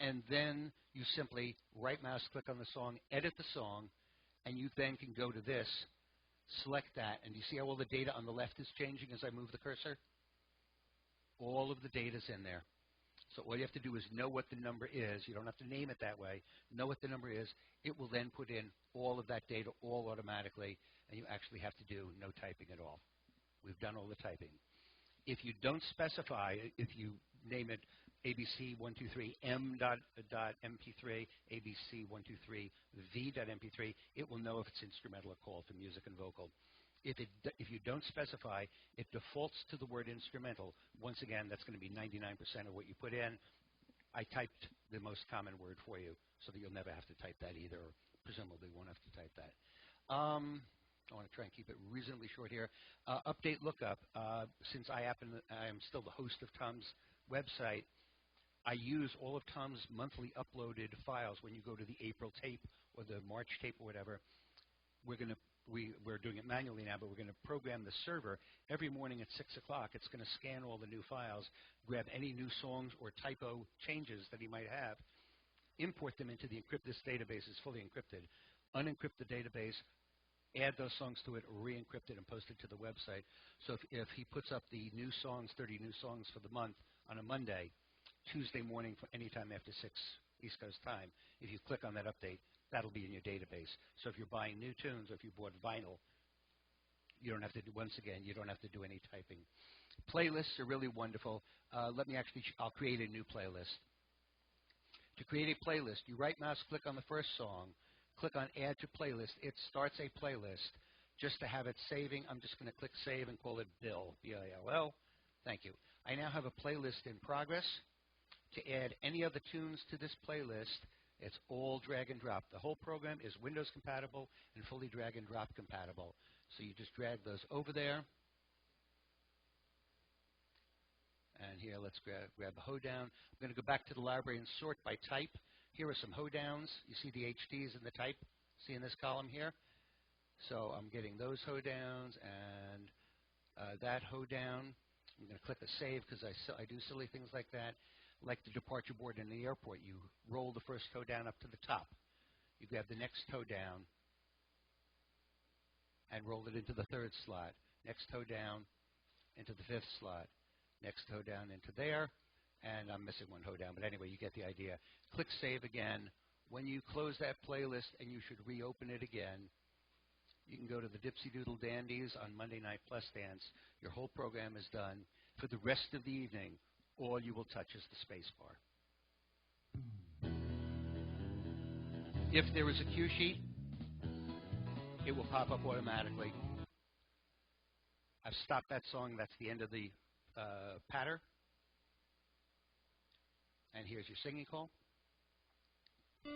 Speaker 20: And then you simply right mouse click on the song, edit the song, and you then can go to this, select that, and you see how all the data on the left is changing as I move the cursor? All of the data's in there. So all you have to do is know what the number is. You don't have to name it that way. Know what the number is. It will then put in all of that data all automatically, and you actually have to do no typing at all. We've done all the typing. If you don't specify, if you name it ABC123M.mp3, ABC123V.mp3, it will know if it's instrumental or call for music and vocal. If you don't specify, it defaults to the word instrumental. Once again, that's going to be 99% of what you put in. I typed the most common word for you so that you'll never have to type that either, or presumably won't have to type that. I want to try and keep it reasonably short here. Update lookup. Since I am still the host of Tom's website, I use all of Tom's monthly uploaded files. When you go to the April tape or the March tape or whatever, we're doing it manually now, but we're going to program the server every morning at 6 o'clock. It's going to scan all the new files, grab any new songs or typo changes that he might have, import them into the this database is fully encrypted, unencrypt the database, add those songs to it, re-encrypt it, and post it to the website. So if he puts up the new songs, 30 new songs for the month on a Monday, Tuesday morning, for any time after 6 East Coast time, if you click on that update, that'll be in your database. So if you're buying new tunes or if you bought vinyl, You don't have to do, once again, you don't have to do any typing. Playlists are really wonderful. I'll create a new playlist. To create a playlist, you right mouse click on the first song, click on Add to Playlist. It starts a playlist. Just to have it saving, I'm just going to click Save and call it Bill, B-I-L-L. Thank you. I now have a playlist in progress. To add any other tunes to this playlist, it's all drag and drop. The whole program is Windows compatible and fully drag and drop compatible. So you just drag those over there. And here, let's grab the hoedown. I'm going to go back to the library and sort by type. Here are some hoedowns. You see the HDs in the type? See in this column here? So I'm getting those hoedowns and that hoedown. I'm going to click a save because I do silly things like that. Like the departure board in the airport. You roll the first hoedown up to the top. You grab the next hoedown and roll it into the third slot. Next hoedown into the fifth slot. Next hoedown into there. And I'm missing one hoedown, but anyway, you get the idea. Click Save again. When you close that playlist and you should reopen it again, you can go to the Dipsy Doodle Dandies on Monday Night Plus Dance. Your whole program is done. For the rest of the evening, all you will touch is the space bar. If there is a cue sheet, it will pop up automatically. I've stopped that song. That's the end of the patter. And here's your singing call. I'm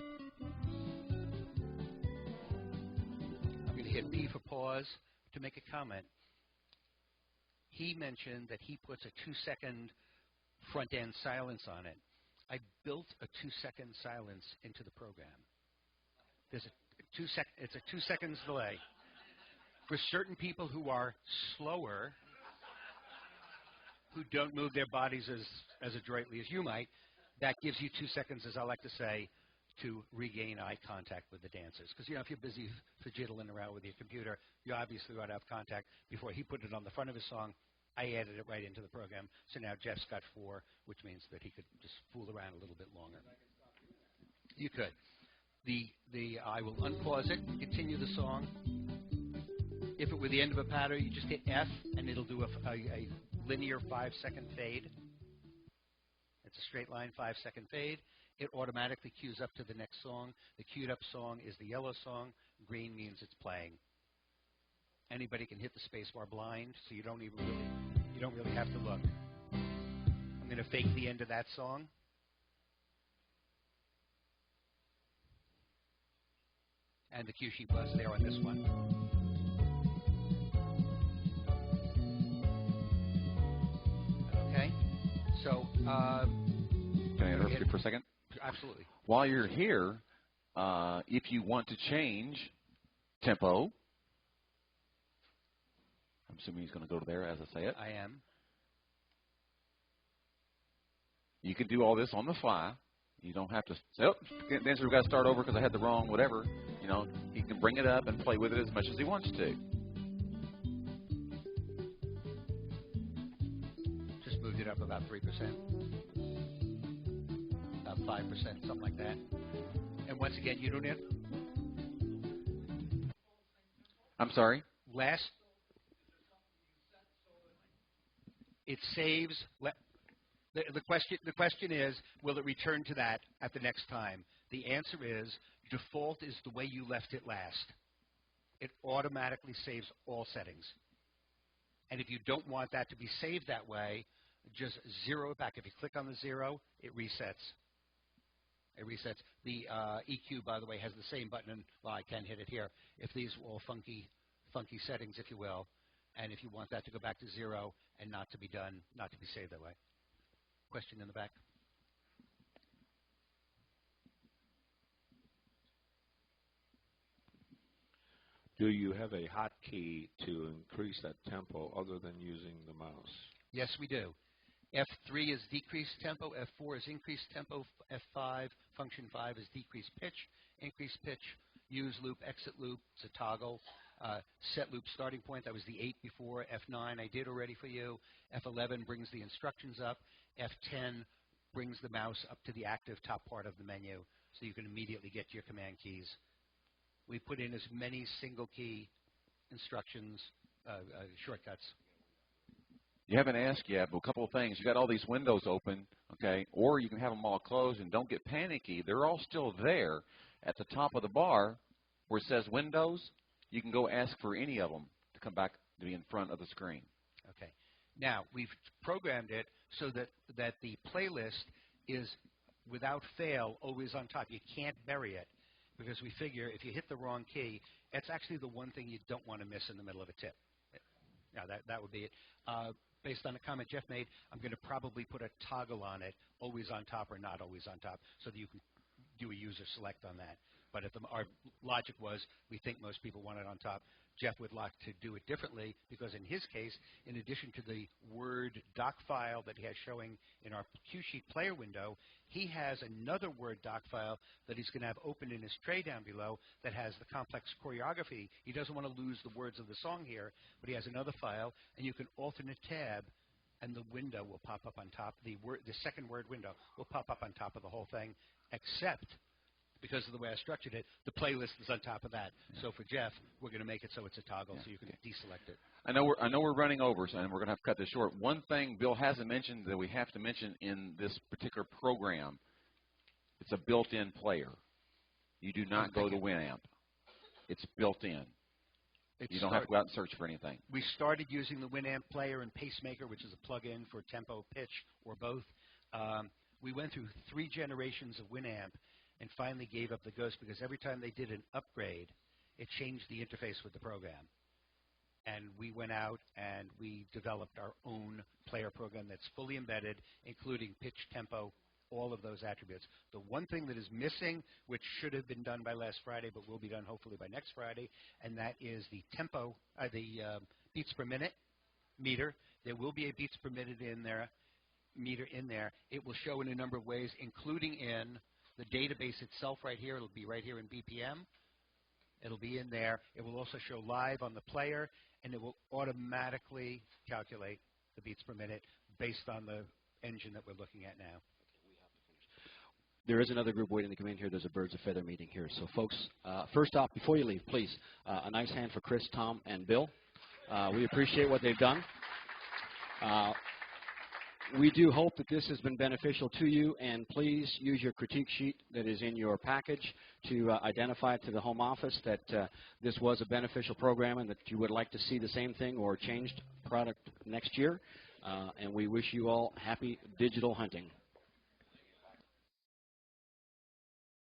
Speaker 20: going to hit B for pause to make a comment. He mentioned that he puts a 2-second front-end silence on it. I built a 2-second silence into the program. There's it's a 2 seconds delay. For certain people who are slower, who don't move their bodies as adroitly as you might, that gives you 2 seconds, as I like to say, to regain eye contact with the dancers. Because, you know, if you're busy fidgeting around with your computer, you obviously want to have contact. Before he put it on the front of his song, I added it right into the program. So now Jeff's got 4, which means that he could just fool around a little bit longer. You could. I will unpause it, continue the song. If it were the end of a pattern, you just hit F, and it'll do a linear 5-second fade. It's a straight line 5-second fade. It automatically queues up to the next song. The queued up song is the yellow song. Green means it's playing. Anybody can hit the spacebar blind, so you don't really have to look. I'm going to fake the end of that song. And the cue sheet was there on this one. Okay. So,
Speaker 4: can I interrupt you for a second?
Speaker 20: Absolutely.
Speaker 4: While you're here, if you want to change tempo, I'm assuming he's going to go to there as I say it.
Speaker 20: I am.
Speaker 4: You can do all this on the fly. You don't have to say, oh, dancer, we've got to start over because I had the wrong whatever. You know, he can bring it up and play with it as much as he wants to.
Speaker 20: Just moved it up about 3%. About 5%, something like that. And once again, you don't have...
Speaker 4: I'm sorry?
Speaker 20: It saves... The question is, will it return to that at the next time? The answer is, default is the way you left it last. It automatically saves all settings. And if you don't want that to be saved that way, just zero it back. If you click on the 0, it resets. It resets. The EQ, by the way, has the same button. And, well, I can hit it here. If these were all funky settings, if you will, and if you want that to go back to 0 and not to be done, not to be saved that way. Question in the back.
Speaker 12: Do you have a hotkey to increase that tempo other than using the mouse?
Speaker 20: Yes, we do. F3 is decreased tempo. F4 is increased tempo. F5, function 5 is decreased pitch. Increased pitch, use loop, exit loop. It's a toggle. Set loop starting point, that was the 8 before. F9 I did already for you. F11 brings the instructions up. F10 brings the mouse up to the active top part of the menu so you can immediately get to your command keys. We put in as many single key instructions shortcuts.
Speaker 4: You haven't asked yet, but a couple of things. You got all these windows open, okay, or you can have them all closed, and don't get panicky. They're all still there at the top of the bar where it says Windows. You can go ask for any of them to come back to be in front of the screen.
Speaker 20: Okay. Now, we've programmed it so that the playlist is, without fail, always on top. You can't bury it because we figure if you hit the wrong key, it's actually the one thing you don't want to miss in the middle of a tip. Now, that would be it. Based on a comment Jeff made, I'm going to probably put a toggle on it, always on top or not always on top, so that you can do a user select on that. But our logic was we think most people want it on top. Jeff would like to do it differently because in his case, in addition to the Word doc file that he has showing in our cue sheet player window, he has another Word doc file that he's going to have open in his tray down below that has the complex choreography. He doesn't want to lose the words of the song here, but he has another file, and you can alternate tab, and the window will pop up on top. The second Word window will pop up on top of the whole thing, except because of the way I structured it, the playlist is on top of that. Yeah. So for Jeff, we're going to make it so it's a toggle, so you can deselect it.
Speaker 4: I know we're running over, so we're going to have to cut this short. One thing Bill hasn't mentioned that we have to mention in this particular program, it's a built-in player. You do not go to Winamp. It's built in. You don't have to go out and search for anything.
Speaker 20: We started using the Winamp player and Pacemaker, which is a plug-in for tempo, pitch, or both. We went through 3 generations of Winamp and finally gave up the ghost because every time they did an upgrade, it changed the interface with the program. And we went out and we developed our own player program that's fully embedded, including pitch, tempo, all of those attributes. The one thing that is missing, which should have been done by last Friday but will be done hopefully by next Friday, and that is the tempo, beats per minute meter. There will be a beats per minute meter in there. It will show in a number of ways, including in the database itself right here. It'll be right here in BPM. It'll be in there. It will also show live on the player, and it will automatically calculate the beats per minute based on the engine that we're looking at now.
Speaker 2: There is another group waiting to come in here. There's a Birds of Feather meeting here. So, folks, first off, before you leave, please, a nice hand for Chris, Tom, and Bill. We appreciate what they've done. We do hope that this has been beneficial to you, and please use your critique sheet that is in your package to identify to the home office that this was a beneficial program and that you would like to see the same thing or changed product next year. And we wish you all happy digital hunting.